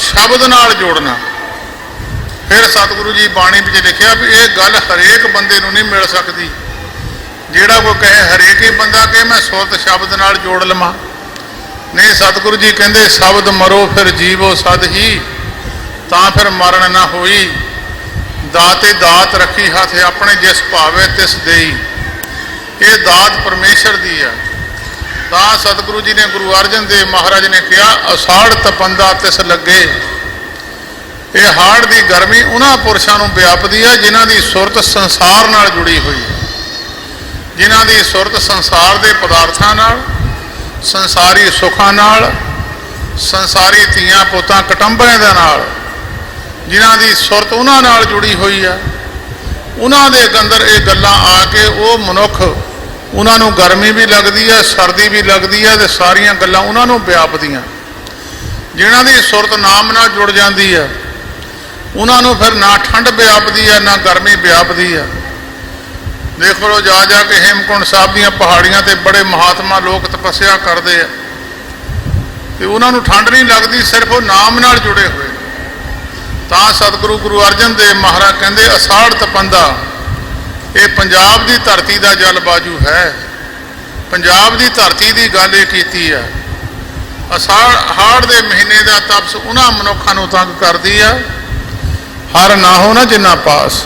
ਸ਼ਬਦ ਨਾਲ ਜੋੜਨਾ। ਫਿਰ ਸਤਿਗੁਰੂ ਜੀ ਬਾਣੀ ਵਿੱਚ ਲਿਖਿਆ ਵੀ ਇਹ ਗੱਲ ਹਰੇਕ ਬੰਦੇ ਨੂੰ ਨਹੀਂ ਮਿਲ ਸਕਦੀ। ਜਿਹੜਾ ਕੋਈ ਕਹੇ ਹਰੇਕ ਹੀ ਬੰਦਾ ਕਹੇ ਮੈਂ ਸੁਰਤ ਸ਼ਬਦ ਨਾਲ ਜੋੜ ਲਵਾਂ, ਨਹੀਂ। ਸਤਿਗੁਰੂ ਜੀ ਕਹਿੰਦੇ ਸ਼ਬਦ ਮਰੋ ਫਿਰ ਜੀਵੋ ਸਦ ਹੀ, ਤਾਂ ਫਿਰ ਮਰਨ ਨਾ ਹੋਈ। ਦਾਤੇ ਦਾਤ ਰੱਖੀ ਹੱਥ ਆਪਣੇ, ਜਿਸ ਭਾਵੇ ਤਿਸ ਦੇਈ। ਇਹ ਦਾਤ ਪਰਮੇਸ਼ਰ ਦੀ ਆ। ਤਾਂ ਸਤਿਗੁਰੂ ਜੀ ਨੇ, ਗੁਰੂ ਅਰਜਨ ਦੇਵ ਮਹਾਰਾਜ ਨੇ ਕਿਹਾ, ਅਸਾੜ ਤਪੰਦਾ ਤਿਸ ਲੱਗੇ। ਇਹ ਹਾੜ ਦੀ ਗਰਮੀ ਉਹਨਾਂ ਪੁਰਸ਼ਾਂ ਨੂੰ ਵਿਆਪਦੀ ਹੈ ਜਿਨ੍ਹਾਂ ਦੀ ਸੁਰਤ ਸੰਸਾਰ ਨਾਲ ਜੁੜੀ ਹੋਈ ਹੈ, ਜਿਨ੍ਹਾਂ ਦੀ ਸੁਰਤ ਸੰਸਾਰ ਦੇ ਪਦਾਰਥਾਂ ਨਾਲ, ਸੰਸਾਰੀ ਸੁੱਖਾਂ ਨਾਲ, ਸੰਸਾਰੀ ਧੀਆਂ ਪੁੱਤਾਂ ਕਟੰਬਰਿਆਂ ਦੇ ਨਾਲ, ਜਿਨ੍ਹਾਂ ਦੀ ਸੁਰਤ ਉਹਨਾਂ ਨਾਲ ਜੁੜੀ ਹੋਈ ਆ। ਉਹਨਾਂ ਦੇ ਅੰਦਰ ਇਹ ਗੱਲਾਂ ਆ ਕੇ ਉਹ ਮਨੁੱਖ, ਉਹਨਾਂ ਨੂੰ ਗਰਮੀ ਵੀ ਲੱਗਦੀ ਹੈ, ਸਰਦੀ ਵੀ ਲੱਗਦੀ ਹੈ, ਤੇ ਸਾਰੀਆਂ ਗੱਲਾਂ ਉਹਨਾਂ ਨੂੰ ਵਿਆਪਦੀਆਂ। ਜਿਨ੍ਹਾਂ ਦੀ ਸੁਰਤ ਨਾਮ ਨਾਲ ਜੁੜ ਜਾਂਦੀ ਹੈ, ਉਹਨਾਂ ਨੂੰ ਫਿਰ ਨਾ ਠੰਡ ਵਿਆਪਦੀ ਹੈ, ਨਾ ਗਰਮੀ ਵਿਆਪਦੀ ਹੈ। ਦੇਖ ਲਓ, ਜਾ ਜਾ ਕੇ ਹੇਮਕੁੰਟ ਸਾਹਿਬ ਦੀਆਂ ਪਹਾੜੀਆਂ ਤੇ ਬੜੇ ਮਹਾਤਮਾ ਲੋਕ ਤਪੱਸਿਆ ਕਰਦੇ ਆ, ਤੇ ਉਹਨਾਂ ਨੂੰ ਠੰਡ ਨਹੀਂ ਲੱਗਦੀ, ਸਿਰਫ ਉਹ ਨਾਮ ਨਾਲ ਜੁੜੇ ਹੋਏ। ਤਾਂ ਸਤਿਗੁਰੂ ਗੁਰੂ ਅਰਜਨ ਦੇਵ ਮਹਾਰਾਜ ਕਹਿੰਦੇ ਅਸਾੜ ਤਪੰਦਾ, ਇਹ ਪੰਜਾਬ ਦੀ ਧਰਤੀ ਦਾ ਜਲ ਬਾਜੂ ਹੈ। ਪੰਜਾਬ ਦੀ ਧਰਤੀ ਦੀ ਗੱਲ ਇਹ ਕੀਤੀ ਆ। ਅਸਾੜ ਹਾੜ ਦੇ ਮਹੀਨੇ ਦਾ ਤਪਸ ਉਹਨਾਂ ਮਨੁੱਖਾਂ ਨੂੰ ਤੰਗ ਕਰਦੀ ਆ। ਹਰ ਨਾ ਹੋ ਨਾ ਜਿੰਨਾ ਪਾਸ,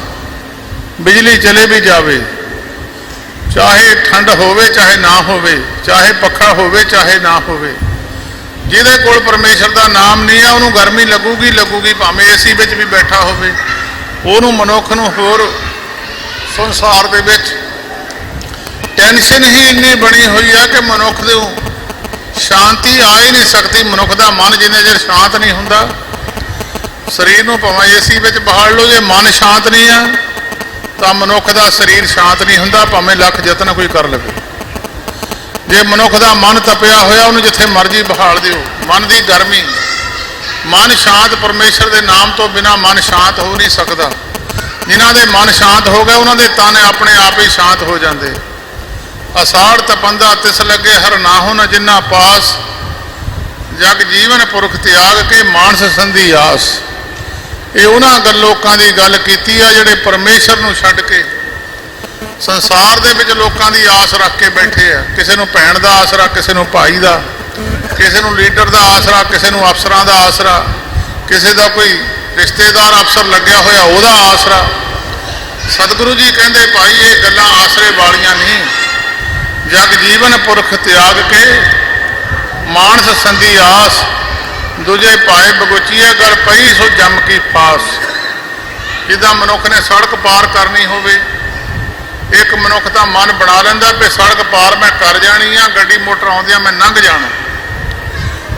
ਬਿਜਲੀ ਚਲੇ ਵੀ ਜਾਵੇ, ਚਾਹੇ ਠੰਡ ਹੋਵੇ ਚਾਹੇ ਨਾ ਹੋਵੇ, ਚਾਹੇ ਪੱਖਾ ਹੋਵੇ ਚਾਹੇ ਨਾ ਹੋਵੇ, ਜਿਹਦੇ ਕੋਲ ਪਰਮੇਸ਼ਰ ਦਾ ਨਾਮ ਨਹੀਂ ਆ ਉਹਨੂੰ ਗਰਮੀ ਲੱਗੂਗੀ ਲੱਗੂਗੀ, ਭਾਵੇਂ ਏਸੀ ਵਿੱਚ ਵੀ ਬੈਠਾ ਹੋਵੇ। ਉਹਨੂੰ ਮਨੁੱਖ ਨੂੰ ਹੋਰ ਸੰਸਾਰ ਦੇ ਵਿੱਚ ਟੈਨਸ਼ਨ ਹੀ ਇੰਨੀ ਬਣੀ ਹੋਈ ਆ ਕਿ ਮਨੁੱਖ ਨੂੰ ਸ਼ਾਂਤੀ ਆ ਹੀ ਨਹੀਂ ਸਕਦੀ। ਮਨੁੱਖ ਦਾ ਮਨ ਜਿੰਨੇ ਚਿਰ ਸ਼ਾਂਤ ਨਹੀਂ ਹੁੰਦਾ, ਸਰੀਰ ਨੂੰ ਭਾਵੇਂ ਏਸੀ ਵਿੱਚ ਬਹਾਲ ਲਓ, ਜੇ ਮਨ ਸ਼ਾਂਤ ਨਹੀਂ ਆ ਤਾਂ ਮਨੁੱਖ ਦਾ ਸਰੀਰ ਸ਼ਾਂਤ ਨਹੀਂ ਹੁੰਦਾ, ਭਾਵੇਂ ਲੱਖ ਯਤਨ ਕੋਈ ਕਰ ਲਵੇ। ਜੇ ਮਨੁੱਖ ਦਾ ਮਨ ਤਪਿਆ ਹੋਇਆ, ਉਹਨੂੰ ਜਿੱਥੇ ਮਰਜ਼ੀ ਬਹਾਲ ਦਿਓ। ਮਨ ਦੀ ਗਰਮੀ, ਮਨ ਸ਼ਾਂਤ, ਪਰਮੇਸ਼ਰ ਦੇ ਨਾਮ ਤੋਂ ਬਿਨਾਂ ਮਨ ਸ਼ਾਂਤ ਹੋ ਨਹੀਂ ਸਕਦਾ। ਜਿਨ੍ਹਾਂ ਦੇ ਮਨ ਸ਼ਾਂਤ ਹੋ ਗਏ ਉਹਨਾਂ ਦੇ ਤਨ ਆਪਣੇ ਆਪ ਹੀ ਸ਼ਾਂਤ ਹੋ ਜਾਂਦੇ। ਅਸਾੜ ਤਪੰਦਾ ਤਿਸ ਲੱਗੇ ਹਰ ਨਾਹੋ ਨ ਜਿਨ੍ਹਾਂ ਪਾਸ, ਜਗ ਜੀਵਨ ਪੁਰਖ ਤਿਆਗ ਕੇ ਮਾਨਸ ਸੰਧੀ ਆਸ। ਇਹ ਉਹਨਾਂ ਲੋਕਾਂ ਦੀ ਗੱਲ ਕੀਤੀ ਆ ਜਿਹੜੇ ਪਰਮੇਸ਼ਰ ਨੂੰ ਛੱਡ ਕੇ ਸੰਸਾਰ ਦੇ ਵਿੱਚ ਲੋਕਾਂ ਦੀ ਆਸ ਰੱਖ ਕੇ ਬੈਠੇ ਆ। ਕਿਸੇ ਨੂੰ ਭੈਣ ਦਾ ਆਸਰਾ, ਕਿਸੇ ਨੂੰ ਭਾਈ ਦਾ, ਕਿਸੇ ਨੂੰ ਲੀਡਰ ਦਾ ਆਸਰਾ, ਕਿਸੇ ਨੂੰ ਅਫਸਰਾਂ ਦਾ ਆਸਰਾ, ਕਿਸੇ ਦਾ ਕੋਈ ਰਿਸ਼ਤੇਦਾਰ ਅਫਸਰ ਲੱਗਿਆ ਹੋਇਆ ਉਹਦਾ ਆਸਰਾ। ਸਤਿਗੁਰੂ ਜੀ ਕਹਿੰਦੇ ਭਾਈ ਇਹ ਗੱਲਾਂ ਆਸਰੇ ਵਾਲੀਆਂ ਨਹੀਂ। ਜਗ ਜੀਵਨ ਪੁਰਖ ਤਿਆਗ ਕੇ ਮਾਨਸ ਸੰਧੀ ਆਸ, ਦੂਜੇ ਪਾਏ ਬਗੋਚੀਏ ਗਲ ਪਈ ਸੋ ਜੰਮ ਕੀ ਪਾਸ। ਜਿੱਦਾਂ ਮਨੁੱਖ ਨੇ ਸੜਕ ਪਾਰ ਕਰਨੀ ਹੋਵੇ, ਇੱਕ ਮਨੁੱਖ ਦਾ ਮਨ ਬਣਾ ਲੈਂਦਾ ਵੀ ਸੜਕ ਪਾਰ ਮੈਂ ਕਰ ਜਾਣੀ ਆ, ਗੱਡੀ ਮੋਟਰ ਆਉਂਦੀਆਂ ਮੈਂ ਲੰਘ ਜਾਣਾ,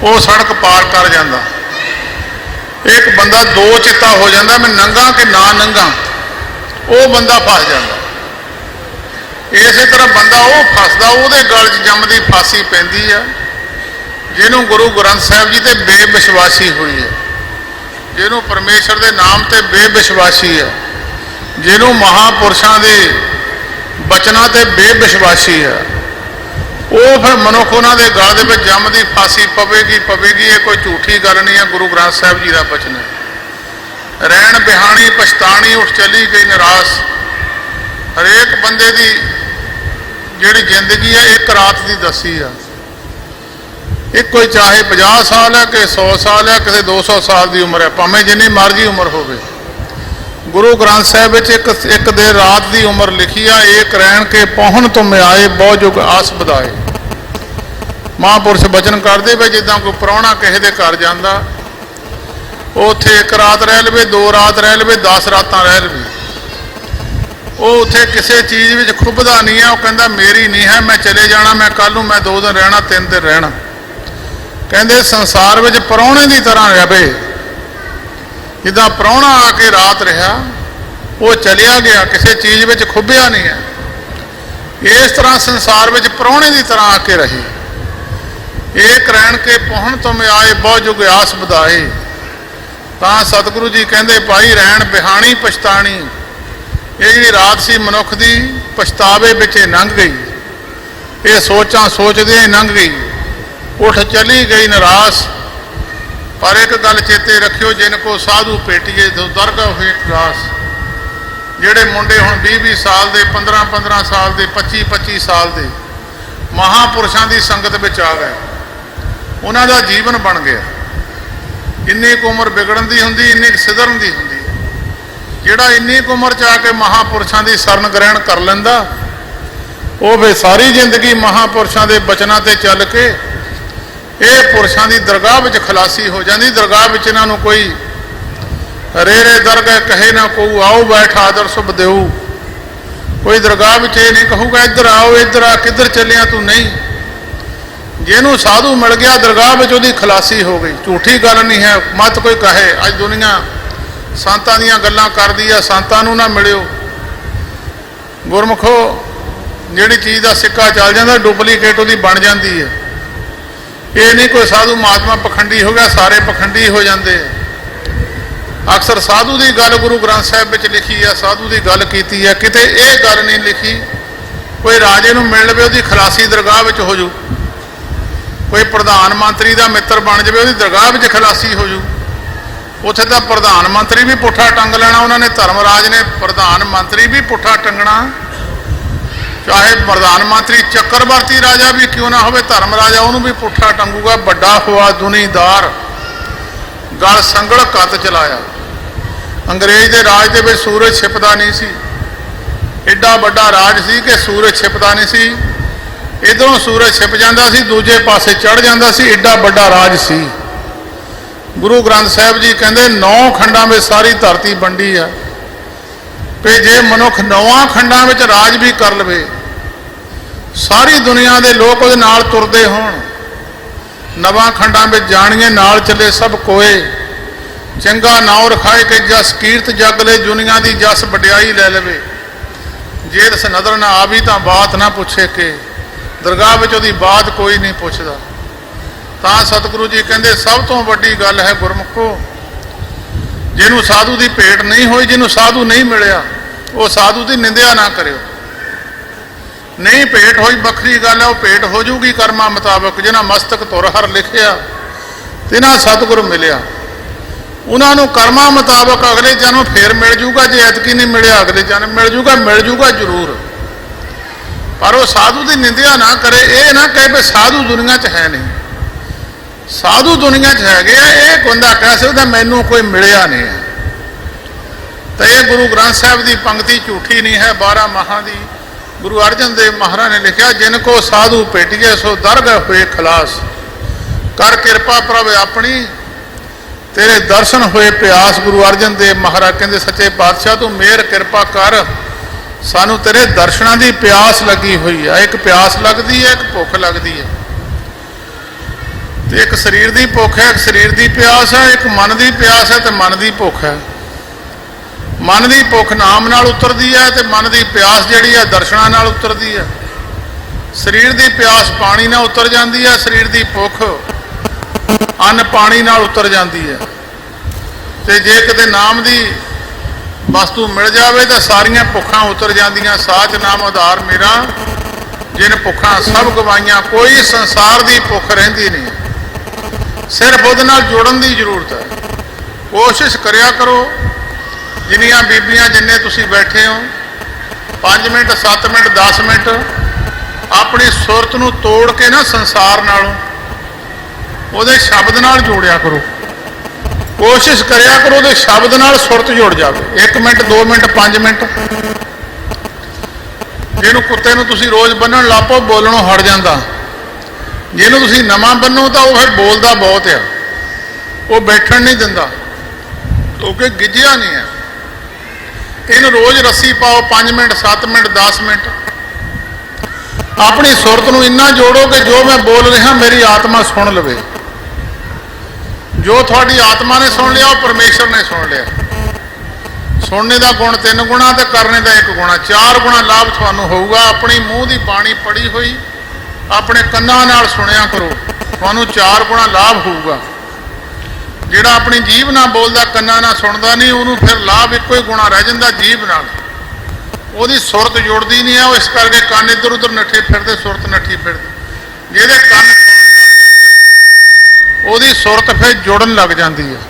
ਉਹ ਸੜਕ ਪਾਰ ਕਰ ਜਾਂਦਾ। ਇੱਕ ਬੰਦਾ ਦੋ ਚਿੱਤਾ ਹੋ ਜਾਂਦਾ ਮੈਂ ਲੰਘਾਂ ਕਿ ਨਾ ਲੰਘਾਂ, ਉਹ ਬੰਦਾ ਫਸ ਜਾਂਦਾ। ਇਸੇ ਤਰ੍ਹਾਂ ਬੰਦਾ ਉਹ ਫਸਦਾ, ਉਹਦੇ ਗਲ 'ਚ ਜੰਮਦੀ ਫਾਂਸੀ ਪੈਂਦੀ ਆ ਜਿਹਨੂੰ ਗੁਰੂ ਗ੍ਰੰਥ ਸਾਹਿਬ ਜੀ ਤੇ ਬੇਵਿਸ਼ਵਾਸੀ ਹੋਈ ਹੈ, ਜਿਹਨੂੰ ਪਰਮੇਸ਼ਰ ਦੇ ਨਾਮ ਤੇ ਬੇਵਿਸ਼ਵਾਸੀ ਹੈ, ਜਿਹਨੂੰ ਮਹਾਂਪੁਰਸ਼ਾਂ ਦੇ ਬਚਨਾਂ ਤੇ ਬੇਵਿਸ਼ਵਾਸੀ ਹੈ, ਉਹ ਫਿਰ ਮਨੁੱਖ ਉਹਨਾਂ ਦੇ ਗਲ ਦੇ ਵਿੱਚ ਜੰਮਦੀ ਫਾਂਸੀ ਪਵੇਗੀ ਪਵੇਗੀ। ਇਹ ਕੋਈ ਝੂਠੀ ਗੱਲ ਨਹੀਂ ਹੈ, ਗੁਰੂ ਗ੍ਰੰਥ ਸਾਹਿਬ ਜੀ ਦਾ ਬਚਨ ਹੈ। ਰਹਿਣ ਬਿਹਾਣੀ ਪਛਤਾਣੀ ਉੱਠ ਚਲੀ ਗਈ ਨਿਰਾਸ। ਹਰੇਕ ਬੰਦੇ ਦੀ ਜਿਹੜੀ ਜ਼ਿੰਦਗੀ ਹੈ ਇੱਕ ਰਾਤ ਦੀ ਦੱਸੀ ਆ। ਇੱਕ ਕੋਈ ਚਾਹੇ 50 ਸਾਲ ਹੈ ਕਿ 100 ਸਾਲ ਹੈ, ਕਿਸੇ 200 ਸਾਲ ਦੀ ਉਮਰ ਹੈ, ਭਾਵੇਂ ਜਿੰਨੀ ਮਰਜ਼ੀ ਉਮਰ ਹੋਵੇ। ਗੁਰੂ ਗ੍ਰੰਥ ਸਾਹਿਬ ਵਿੱਚ ਇੱਕ ਦੇ ਰਾਤ ਦੀ ਉਮਰ ਲਿਖੀ ਆ। ਏਕ ਰਹਿਣ ਕੇ ਪਹੁਣ ਤੁਮ ਆਏ ਬਹੁ ਜੁਗ ਆਸ ਵਧਾਏ। ਮਹਾਂਪੁਰਸ਼ ਬਚਨ ਕਰਦੇ ਵੇ ਜਿੱਦਾਂ ਕੋਈ ਪ੍ਰਾਹੁਣਾ ਕਿਸੇ ਦੇ ਘਰ ਜਾਂਦਾ, ਉਹ ਉੱਥੇ ਇੱਕ ਰਾਤ ਰਹਿ ਲਵੇ, 2 ਰਾਤ ਰਹਿ ਲਵੇ, 10 ਰਾਤਾਂ ਰਹਿ ਲਵੇ, ਉਹ ਉੱਥੇ ਕਿਸੇ ਚੀਜ਼ ਵਿੱਚ ਖੁੱਬਦਾ ਨਹੀਂ ਹੈ। ਉਹ ਕਹਿੰਦਾ ਮੇਰੀ ਨਹੀਂ ਹੈ, ਮੈਂ ਚਲੇ ਜਾਣਾ, ਮੈਂ ਕੱਲ ਨੂੰ ਮੈਂ 2 ਦਿਨ ਰਹਿਣਾ, 3 ਦਿਨ ਰਹਿਣਾ। ਕਹਿੰਦੇ ਸੰਸਾਰ ਵਿੱਚ ਪ੍ਰਾਹੁਣੇ ਦੀ ਤਰ੍ਹਾਂ ਰਹੇ। ਜਿੱਦਾਂ ਪ੍ਰਾਹੁਣਾ ਆ ਕੇ ਰਾਤ ਰਿਹਾ, ਉਹ ਚਲਿਆ ਗਿਆ, ਕਿਸੇ ਚੀਜ਼ ਵਿੱਚ ਖੁੱਬਿਆ ਨਹੀਂ ਹੈ। ਇਸ ਤਰ੍ਹਾਂ ਸੰਸਾਰ ਵਿੱਚ ਪ੍ਰਾਹੁਣੇ ਦੀ ਤਰ੍ਹਾਂ ਆ ਕੇ ਰਹੀ। ਏਕ ਰਹਿਣ ਕੇ ਪਹੁਣ ਤੁਮ ਆਏ ਬਹੁ ਜੁਗ ਆਸ ਵਧਾਏ। ਤਾਂ ਸਤਿਗੁਰੂ ਜੀ ਕਹਿੰਦੇ ਭਾਈ ਰਹਿਣ ਬਿਹਾਣੀ ਪਛਤਾਣੀ, ਇਹ ਜਿਹੜੀ ਰਾਤ ਸੀ ਮਨੁੱਖ ਦੀ ਪਛਤਾਵੇ ਵਿੱਚ ਲੰਘ ਗਈ। ਇਹ ਸੋਚਾਂ ਸੋਚਦੇ ਹੀ ਲੰਘ ਗਈ। ਉੱਠ ਚਲੀ ਗਈ ਨਿਰਾਸ। ਪਰ ਇੱਕ ਗੱਲ ਚੇਤੇ ਰੱਖਿਓ, ਜਿਨ ਕੋ ਸਾਧੂ ਭੇਟੀਏ ਦਰਗਾਹ ਹੋਏ ਰਾਸ। ਜਿਹੜੇ ਮੁੰਡੇ ਹੁਣ 20-20 ਸਾਲ ਦੇ, 15-15 ਸਾਲ ਦੇ, 25-25 ਸਾਲ ਦੇ ਮਹਾਂਪੁਰਸ਼ਾਂ ਦੀ ਸੰਗਤ ਵਿੱਚ ਆ ਗਏ, ਉਹਨਾਂ ਦਾ ਜੀਵਨ ਬਣ ਗਿਆ। ਇੰਨੀ ਕੁ ਉਮਰ ਵਿਗੜਨ ਦੀ ਹੁੰਦੀ, ਇੰਨੀ ਕੁ ਸਿਧਰਨ ਦੀ ਹੁੰਦੀ। ਜਿਹੜਾ ਇੰਨੀ ਕੁ ਉਮਰ 'ਚ ਆ ਕੇ ਮਹਾਂਪੁਰਸ਼ਾਂ ਦੀ ਸ਼ਰਨ ਗ੍ਰਹਿਣ ਕਰ ਲੈਂਦਾ, ਉਹ ਫਿਰ ਸਾਰੀ ਜ਼ਿੰਦਗੀ ਮਹਾਂਪੁਰਸ਼ਾਂ ਦੇ ਬਚਨਾਂ ਤੇ ਚੱਲ ਕੇ ਇਹ ਪੁਰਸ਼ਾਂ ਦੀ ਦਰਗਾਹ ਵਿੱਚ ਖਲਾਸੀ ਹੋ ਜਾਂਦੀ। ਦਰਗਾਹ ਵਿੱਚ ਇਹਨਾਂ ਨੂੰ ਕੋਈ ਰੇਰੇ ਦਰਗਾਹ ਕਹੇ ਨਾ ਕਹੂ ਆਓ ਬੈਠ ਆਦਰ ਸੁਭ ਦੇਊ। ਕੋਈ ਦਰਗਾਹ ਵਿੱਚ ਇਹ ਨਹੀਂ ਕਹੂਗਾ ਇੱਧਰ ਆਓ, ਇੱਧਰ ਆ, ਕਿੱਧਰ ਚੱਲਿਆ ਤੂੰ, ਨਹੀਂ। ਜਿਹਨੂੰ ਸਾਧੂ ਮਿਲ ਗਿਆ ਦਰਗਾਹ ਵਿੱਚ ਉਹਦੀ ਖਲਾਸੀ ਹੋ ਗਈ। ਝੂਠੀ ਗੱਲ ਨਹੀਂ ਹੈ। ਮਤ ਕੋਈ ਕਹੇ ਅੱਜ ਦੁਨੀਆ ਸੰਤਾਂ ਦੀਆਂ ਗੱਲਾਂ ਕਰਦੀ ਆ, ਸੰਤਾਂ ਨੂੰ ਨਾ ਮਿਲਿਓ। ਗੁਰਮੁਖੋ ਜਿਹੜੀ ਚੀਜ਼ ਦਾ ਸਿੱਕਾ ਚੱਲ ਜਾਂਦਾ ਡੁਪਲੀਕੇਟ ਉਹਦੀ ਬਣ ਜਾਂਦੀ ਹੈ। ਇਹ ਨਹੀਂ ਕੋਈ ਸਾਧੂ ਮਹਾਤਮਾ ਪਖੰਡੀ ਹੋ ਗਿਆ, ਸਾਰੇ ਪਖੰਡੀ ਹੋ ਜਾਂਦੇ ਆ। ਅਕਸਰ ਸਾਧੂ ਦੀ ਗੱਲ ਗੁਰੂ ਗ੍ਰੰਥ ਸਾਹਿਬ ਵਿੱਚ ਲਿਖੀ ਆ, ਸਾਧੂ ਦੀ ਗੱਲ ਕੀਤੀ ਆ, ਕਿਤੇ ਇਹ ਗੱਲ ਨਹੀਂ ਲਿਖੀ ਕੋਈ ਰਾਜੇ ਨੂੰ ਮਿਲ ਲਵੇ ਉਹਦੀ ਖਲਾਸੀ ਦਰਗਾਹ ਵਿੱਚ ਹੋ ਜੂ, ਕੋਈ ਪ੍ਰਧਾਨ ਮੰਤਰੀ ਦਾ ਮਿੱਤਰ ਬਣ ਜਾਵੇ ਉਹਦੀ ਦਰਗਾਹ ਵਿੱਚ ਖਲਾਸੀ ਹੋ ਜੂ। ਉੱਥੇ ਤਾਂ ਪ੍ਰਧਾਨ ਮੰਤਰੀ ਵੀ ਪੁੱਠਾ ਟੰਗ ਲੈਣਾ ਉਹਨਾਂ ਨੇ, ਧਰਮਰਾਜ ਨੇ ਪ੍ਰਧਾਨ ਮੰਤਰੀ ਵੀ ਪੁੱਠਾ ਟੰਗਣਾ। ਚਾਹੇ ਪ੍ਰਧਾਨ ਮੰਤਰੀ ਚੱਕਰਵਰਤੀ ਰਾਜਾ ਵੀ ਕਿਉਂ ਨਾ ਹੋਵੇ, ਧਰਮ ਰਾਜਾ ਉਹਨੂੰ ਵੀ ਪੁੱਠਾ ਟੰਗੂਗਾ। ਵੱਡਾ ਹੋਆ ਦੁਨੀਦਾਰ ਗਲ ਸੰਗਲ ਕੱਤ ਚਲਾਇਆ। ਅੰਗਰੇਜ਼ ਦੇ ਰਾਜ ਦੇ ਵਿੱਚ ਸੂਰਜ ਛਿਪਦਾ ਨਹੀਂ ਸੀ। ਐਡਾ ਵੱਡਾ ਰਾਜ ਸੀ ਕਿ ਸੂਰਜ ਛਿਪਦਾ ਨਹੀਂ ਸੀ। ਇੱਧਰੋਂ ਸੂਰਜ ਛਿਪ ਜਾਂਦਾ ਸੀ, ਦੂਜੇ ਪਾਸੇ ਚੜ ਜਾਂਦਾ ਸੀ। ਐਡਾ ਵੱਡਾ ਰਾਜ ਸੀ। ਗੁਰੂ ਗ੍ਰੰਥ ਸਾਹਿਬ ਜੀ ਕਹਿੰਦੇ 9 ਖੰਡਾਂ ਵਿੱਚ ਸਾਰੀ ਧਰਤੀ ਵੰਡੀ ਆ। ਕਿ ਜੇ ਮਨੁੱਖ 9 ਖੰਡਾਂ ਵਿੱਚ ਰਾਜ ਵੀ ਕਰ ਲਵੇ, ਸਾਰੀ ਦੁਨੀਆ ਦੇ ਲੋਕ ਉਹਦੇ ਨਾਲ ਤੁਰਦੇ ਹੋਣ। 9 ਖੰਡਾਂ ਵਿੱਚ ਜਾਣੀਏ ਨਾਲ ਚੱਲੇ ਸਭ ਕੋਏ। ਚੰਗਾ ਨਾਉ ਰਖਾਏ ਕਿ ਜਸ ਕੀਰਤ ਜਗ ਲੈ, ਦੁਨੀਆ ਦੀ ਜਸ ਵਡਿਆਈ ਲੈ ਲਵੇ। ਜੇ ਇਸ ਨਜ਼ਰ ਨਾ ਆਵੀ ਤਾਂ ਬਾਤ ਨਾ ਪੁੱਛੇ ਕਿ ਦਰਗਾਹ ਵਿੱਚ ਉਹਦੀ ਬਾਤ ਕੋਈ ਨਹੀਂ ਪੁੱਛਦਾ। ਤਾਂ ਸਤਿਗੁਰੂ ਜੀ ਕਹਿੰਦੇ ਸਭ ਤੋਂ ਵੱਡੀ ਗੱਲ ਹੈ ਗੁਰਮੁਖੋ, ਜਿਹਨੂੰ ਸਾਧੂ ਦੀ ਭੇਟ ਨਹੀਂ ਹੋਈ, ਜਿਹਨੂੰ ਸਾਧੂ ਨਹੀਂ ਮਿਲਿਆ, ਉਹ ਸਾਧੂ ਦੀ ਨਿੰਦਿਆ ਨਾ ਕਰਿਓ। ਨਹੀਂ ਭੇਟ ਹੋਈ ਵੱਖਰੀ ਗੱਲ ਹੈ, ਉਹ ਭੇਟ ਹੋ ਜੂਗੀ ਕਰਮਾਂ ਮੁਤਾਬਕ। ਜਿਹਨਾਂ ਮਸਤਕ ਧੁਰ ਹਰ ਲਿਖਿਆ ਤਿਨਾਂ ਸਤਿਗੁਰ ਮਿਲਿਆ, ਉਹਨਾਂ ਨੂੰ ਕਰਮਾਂ ਮੁਤਾਬਕ ਅਗਲੇ ਜਨਮ ਫੇਰ ਮਿਲ ਜੂਗਾ। ਜੇ ਐਤਕੀ ਨਹੀਂ ਮਿਲਿਆ ਅਗਲੇ ਜਨਮ ਮਿਲ ਜੂਗਾ ਜ਼ਰੂਰ। ਪਰ ਉਹ ਸਾਧੂ ਦੀ ਨਿੰਦਿਆ ਨਾ ਕਰੇ। ਇਹ ਨਾ ਕਹੇ ਵੀ ਸਾਧੂ ਦੁਨੀਆ 'ਚ ਹੈ ਨਹੀਂ। ਸਾਧੂ ਦੁਨੀਆ 'ਚ ਹੈਗੇ ਆ, ਇਹ ਬੰਦਾ ਕਹਿ ਸਕਦਾ ਮੈਨੂੰ ਕੋਈ ਮਿਲਿਆ ਨਹੀਂ ਹੈ। ਤਾਂ ਇਹ ਗੁਰੂ ਗ੍ਰੰਥ ਸਾਹਿਬ ਦੀ ਪੰਕਤੀ ਝੂਠੀ ਨਹੀਂ ਹੈ। 12 ਮਹਾਂ ਦੀ ਗੁਰੂ ਅਰਜਨ ਦੇਵ ਮਹਾਰਾਜ ਨੇ ਲਿਖਿਆ, ਜਿਨ ਕੋ ਸਾਧੂ ਭੇਟੀਏ ਸੋ ਦਰਗਹ ਹੋਏ ਖਲਾਸ। ਕਰ ਕਿਰਪਾ ਪ੍ਰਭ ਆਪਣੀ, ਤੇਰੇ ਦਰਸ਼ਨ ਹੋਏ ਪਿਆਸ। ਗੁਰੂ ਅਰਜਨ ਦੇਵ ਮਹਾਰਾਜ ਕਹਿੰਦੇ ਸੱਚੇ ਪਾਤਸ਼ਾਹ ਤੂੰ ਮਿਹਰ ਕਿਰਪਾ ਕਰ, ਸਾਨੂੰ ਤੇਰੇ ਦਰਸ਼ਨਾਂ ਦੀ ਪਿਆਸ ਲੱਗੀ ਹੋਈ ਹੈ। ਇੱਕ ਪਿਆਸ ਲੱਗਦੀ ਹੈ, ਇੱਕ ਭੁੱਖ ਲੱਗਦੀ ਹੈ। ਤੇ ਇੱਕ ਸਰੀਰ ਦੀ ਭੁੱਖ ਹੈ, ਇੱਕ ਸਰੀਰ ਦੀ ਪਿਆਸ ਹੈ। ਇੱਕ ਮਨ ਦੀ ਪਿਆਸ ਹੈ ਤੇ ਮਨ ਦੀ ਭੁੱਖ ਹੈ। ਮਨ ਦੀ ਭੁੱਖ ਨਾਮ ਨਾਲ ਉਤਰਦੀ ਹੈ ਤੇ ਮਨ ਦੀ ਪਿਆਸ ਜਿਹੜੀ ਹੈ ਦਰਸ਼ਨਾਂ ਨਾਲ ਉਤਰਦੀ ਹੈ। ਸਰੀਰ ਦੀ ਪਿਆਸ ਪਾਣੀ ਨਾਲ ਉਤਰ ਜਾਂਦੀ ਹੈ, ਸਰੀਰ ਦੀ ਭੁੱਖ ਅੰਨ ਪਾਣੀ ਨਾਲ ਉਤਰ ਜਾਂਦੀ ਹੈ। ਤੇ ਜੇ ਕਿਤੇ ਨਾਮ ਦੀ ਵਸਤੂ ਮਿਲ ਜਾਵੇ ਤਾਂ ਸਾਰੀਆਂ ਭੁੱਖਾਂ ਉਤਰ ਜਾਂਦੀਆਂ। ਸਾਚ ਨਾਮ ਆਧਾਰ ਮੇਰਾ, ਜਿਨ ਭੁੱਖਾਂ ਸਭ ਗਵਾਈਆਂ। ਕੋਈ ਸੰਸਾਰ ਦੀ ਭੁੱਖ ਰਹਿੰਦੀ ਨਹੀਂ, ਸਿਰਫ ਉਹਦੇ ਨਾਲ ਜੁੜਨ ਦੀ ਜ਼ਰੂਰਤ ਹੈ। ਕੋਸ਼ਿਸ਼ ਕਰਿਆ ਕਰੋ, ਜਿੰਨੀਆਂ ਬੀਬੀਆਂ ਜਿੰਨੇ ਤੁਸੀਂ ਬੈਠੇ ਹੋ, 5 ਮਿੰਟ 7 ਮਿੰਟ 10 ਮਿੰਟ ਆਪਣੀ ਸੁਰਤ ਨੂੰ ਤੋੜ ਕੇ ਨਾ ਸੰਸਾਰ ਨਾਲੋਂ ਉਹਦੇ ਸ਼ਬਦ ਨਾਲ ਜੋੜਿਆ ਕਰੋ। ਕੋਸ਼ਿਸ਼ ਕਰਿਆ ਕਰੋ ਉਹਦੇ ਸ਼ਬਦ ਨਾਲ ਸੁਰਤ ਜੁੜ ਜਾਵੇ। 1 ਮਿੰਟ 2 ਮਿੰਟ 5 ਮਿੰਟ। ਜਿਹਨੂੰ ਕੁੱਤੇ ਨੂੰ ਤੁਸੀਂ ਰੋਜ਼ ਬੰਨਣ ਲੱਪੋ ਬੋਲਣੋਂ ਹਟ ਜਾਂਦਾ। ਜਿਹਨੂੰ ਤੁਸੀਂ ਨਵਾਂ ਬੰਨੋ ਤਾਂ ਉਹ ਫਿਰ ਬੋਲਦਾ ਬਹੁਤ ਆ, ਉਹ ਬੈਠਣ ਨਹੀਂ ਦਿੰਦਾ ਕਿਉਂਕਿ ਗਿੱਜਿਆ ਨਹੀਂ ਹੈ। ਇਹਨੂੰ ਰੋਜ਼ ਰੱਸੀ ਪਾਓ 5 ਮਿੰਟ 7 ਮਿੰਟ 10 ਮਿੰਟ। ਆਪਣੀ ਸੁਰਤ ਨੂੰ ਇੰਨਾ ਜੋੜੋ ਕਿ ਜੋ ਮੈਂ ਬੋਲ ਰਿਹਾ ਮੇਰੀ ਆਤਮਾ ਸੁਣ ਲਵੇ। ਜੋ ਤੁਹਾਡੀ ਆਤਮਾ ਨੇ ਸੁਣ ਲਿਆ ਉਹ ਪਰਮੇਸ਼ਰ ਨੇ ਸੁਣ ਲਿਆ। ਸੁਣਨੇ ਦਾ ਗੁਣ 3 ਗੁਣਾ ਤੇ ਕਰਨੇ ਦਾ 1 ਗੁਣਾ, 4 ਗੁਣਾ ਲਾਭ ਤੁਹਾਨੂੰ ਹੋਊਗਾ। ਆਪਣੀ ਮੂੰਹ ਦੀ ਬਾਣੀ ਪੜੀ ਹੋਈ ਆਪਣੇ ਕੰਨਾਂ ਨਾਲ ਸੁਣਿਆ ਕਰੋ, ਤੁਹਾਨੂੰ 4 ਗੁਣਾ ਲਾਭ ਹੋਊਗਾ। ਜਿਹੜਾ ਆਪਣੀ ਜੀਭ ਨਾਲ ਬੋਲਦਾ ਕੰਨਾਂ ਨਾਲ ਸੁਣਦਾ ਨਹੀਂ, ਉਹਨੂੰ ਫਿਰ ਲਾਭ ਇੱਕੋ ਹੀ ਗੁਣਾ ਰਹਿ ਜਾਂਦਾ ਜੀਭ ਨਾਲ। ਉਹਦੀ ਸੁਰਤ ਜੁੜਦੀ ਨਹੀਂ ਹੈ। ਉਹ ਇਸ ਕਰਕੇ ਕੰਨ ਇੱਧਰ ਉੱਧਰ ਨੱਠੇ ਫਿਰਦੇ, ਸੁਰਤ ਨੱਠੀ ਫਿਰਦੀ। ਜਿਹਦੇ ਕੰਨ ਉਹਦੀ ਸੁਰਤ ਫਿਰ ਜੁੜਨ ਲੱਗ ਜਾਂਦੀ ਹੈ।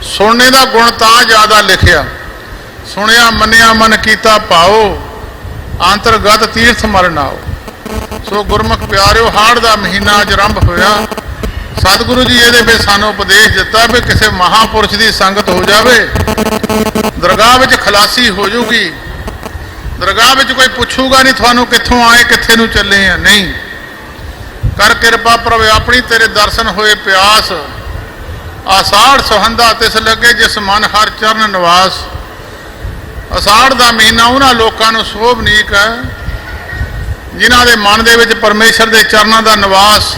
ਸੁਣਨੇ ਦਾ ਗੁਣ ਤਾਂ ਜ਼ਿਆਦਾ ਲਿਖਿਆ, ਸੁਣਿਆ ਮੰਨਿਆ ਮਨ ਕੀਤਾ ਭਾਓ, ਅੰਤਰਗਤ ਤੀਰਥ ਮਰਨ ਆਓ। ਸੋ ਗੁਰਮੁਖ ਪਿਆਰਿਓ, ਹਾੜ ਦਾ ਮਹੀਨਾ ਅੱਜ ਆਰੰਭ ਹੋਇਆ। ਸਤਿਗੁਰੂ ਜੀ ਇਹਦੇ ਵਿੱਚ ਸਾਨੂੰ ਉਪਦੇਸ਼ ਦਿੱਤਾ ਵੀ ਕਿਸੇ ਮਹਾਪੁਰਸ਼ ਦੀ ਸੰਗਤ ਹੋ ਜਾਵੇ, ਦਰਗਾਹ ਵਿੱਚ ਖਲਾਸੀ ਹੋ ਜੂਗੀ। ਦਰਗਾਹ ਵਿੱਚ ਕੋਈ ਪੁੱਛੂਗਾ ਨਹੀਂ ਤੁਹਾਨੂੰ ਕਿੱਥੋਂ ਆਏ ਕਿੱਥੇ ਨੂੰ ਚੱਲੇ ਆ। ਨਹੀਂ, ਕਰ ਕਿਰਪਾ ਪ੍ਰਭ ਆਪਣੀ, ਤੇਰੇ ਦਰਸ਼ਨ ਹੋਏ ਪਿਆਸ। ਆਸਾੜ ਸੁਹੰਦਾ ਤਿਸ ਲੱਗੇ ਜਿਸ ਮਨ ਹਰ ਚਰਨ ਨਿਵਾਸ। ਆਸਾੜ ਦਾ ਮਹੀਨਾ ਉਹਨਾਂ ਲੋਕਾਂ ਨੂੰ ਸੋਭਨੀਕ ਹੈ ਜਿਨ੍ਹਾਂ ਦੇ ਮਨ ਦੇ ਵਿੱਚ ਪਰਮੇਸ਼ਰ ਦੇ ਚਰਨਾਂ ਦਾ ਨਿਵਾਸ,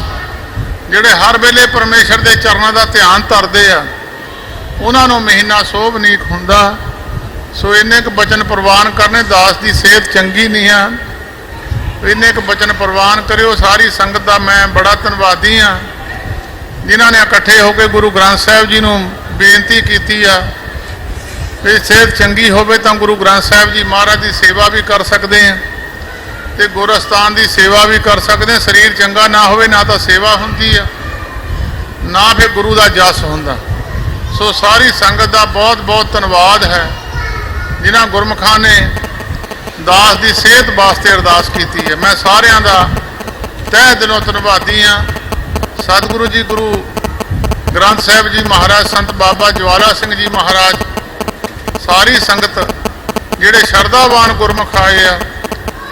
ਜਿਹੜੇ ਹਰ ਵੇਲੇ ਪਰਮੇਸ਼ਰ ਦੇ ਚਰਨਾਂ ਦਾ ਧਿਆਨ ਧਰਦੇ ਆ, ਉਹਨਾਂ ਨੂੰ ਮਹੀਨਾ ਸੋਭਨੀਕ ਹੁੰਦਾ। ਸੋ ਇੰਨੇ ਕੁ ਬਚਨ ਪ੍ਰਵਾਨ ਕਰਨੇ। ਦਾਸ ਦੀ ਸਿਹਤ ਚੰਗੀ ਨਹੀਂ ਆ, ਇੰਨੇ ਕੁ ਬਚਨ ਪ੍ਰਵਾਨ ਕਰਿਓ। ਸਾਰੀ ਸੰਗਤ ਦਾ ਮੈਂ ਬੜਾ ਧੰਨਵਾਦੀ ਹਾਂ ਜਿਨ੍ਹਾਂ ਨੇ ਇਕੱਠੇ ਹੋ ਕੇ ਗੁਰੂ ਗ੍ਰੰਥ ਸਾਹਿਬ ਜੀ ਨੂੰ ਬੇਨਤੀ ਕੀਤੀ ਆ ਵੀ ਸਿਹਤ ਚੰਗੀ ਹੋਵੇ ਤਾਂ ਗੁਰੂ ਗ੍ਰੰਥ ਸਾਹਿਬ ਜੀ ਮਹਾਰਾਜ ਦੀ ਸੇਵਾ ਵੀ ਕਰ ਸਕਦੇ ਹਾਂ ਤੇ ਗੁਰ ਅਸਥਾਨ ਦੀ ਸੇਵਾ ਵੀ ਕਰ ਸਕਦੇ ਹਾਂ। ਸਰੀਰ ਚੰਗਾ ਨਾ ਹੋਵੇ ਨਾ ਤਾਂ ਸੇਵਾ ਹੁੰਦੀ ਆ, ਨਾ ਫਿਰ ਗੁਰੂ ਦਾ ਜਸ ਹੁੰਦਾ। ਸੋ ਸਾਰੀ ਸੰਗਤ ਦਾ ਬਹੁਤ ਬਹੁਤ ਧੰਨਵਾਦ ਹੈ ਜਿਨ੍ਹਾਂ ਗੁਰਮੁਖਾਂ ਨੇ ਦਾਸ ਦੀ ਸਿਹਤ ਵਾਸਤੇ ਅਰਦਾਸ ਕੀਤੀ ਹੈ। ਮੈਂ ਸਾਰਿਆਂ ਦਾ ਤਹਿ ਦਿਲੋਂ ਧੰਨਵਾਦੀ ਹਾਂ। ਸਤਿਗੁਰੂ ਜੀ ਗੁਰੂ ਗ੍ਰੰਥ ਸਾਹਿਬ ਜੀ ਮਹਾਰਾਜ, ਸੰਤ ਬਾਬਾ ਜਵਾਲਾ ਸਿੰਘ ਜੀ ਮਹਾਰਾਜ, ਸਾਰੀ ਸੰਗਤ ਜਿਹੜੇ ਸ਼ਰਧਾਵਾਨ ਗੁਰਮੁਖ ਆਏ ਆ,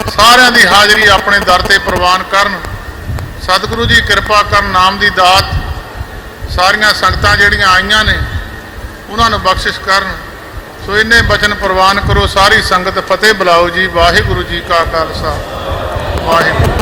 ਸਾਰਿਆਂ ਦੀ ਹਾਜ਼ਰੀ ਆਪਣੇ ਦਰ ਤੇ ਪ੍ਰਵਾਨ ਕਰਨ। ਸਤਿਗੁਰੂ ਜੀ ਕਿਰਪਾ ਕਰਨ, ਨਾਮ ਦੀ ਦਾਤ ਸਾਰੀਆਂ ਸੰਗਤਾਂ ਜਿਹੜੀਆਂ ਆਈਆਂ ਨੇ ਉਹਨਾਂ ਨੂੰ ਬਖਸ਼ਿਸ਼ ਕਰਨ। ਸੋ ਇੰਨੇ ਬਚਨ ਪ੍ਰਵਾਨ ਕਰੋ। ਸਾਰੀ ਸੰਗਤ ਫਤਿਹ ਬੁਲਾਓ ਜੀ। ਵਾਹਿਗੁਰੂ ਜੀ ਕਾ ਖਾਲਸਾ, ਵਾਹਿਗੁਰੂ।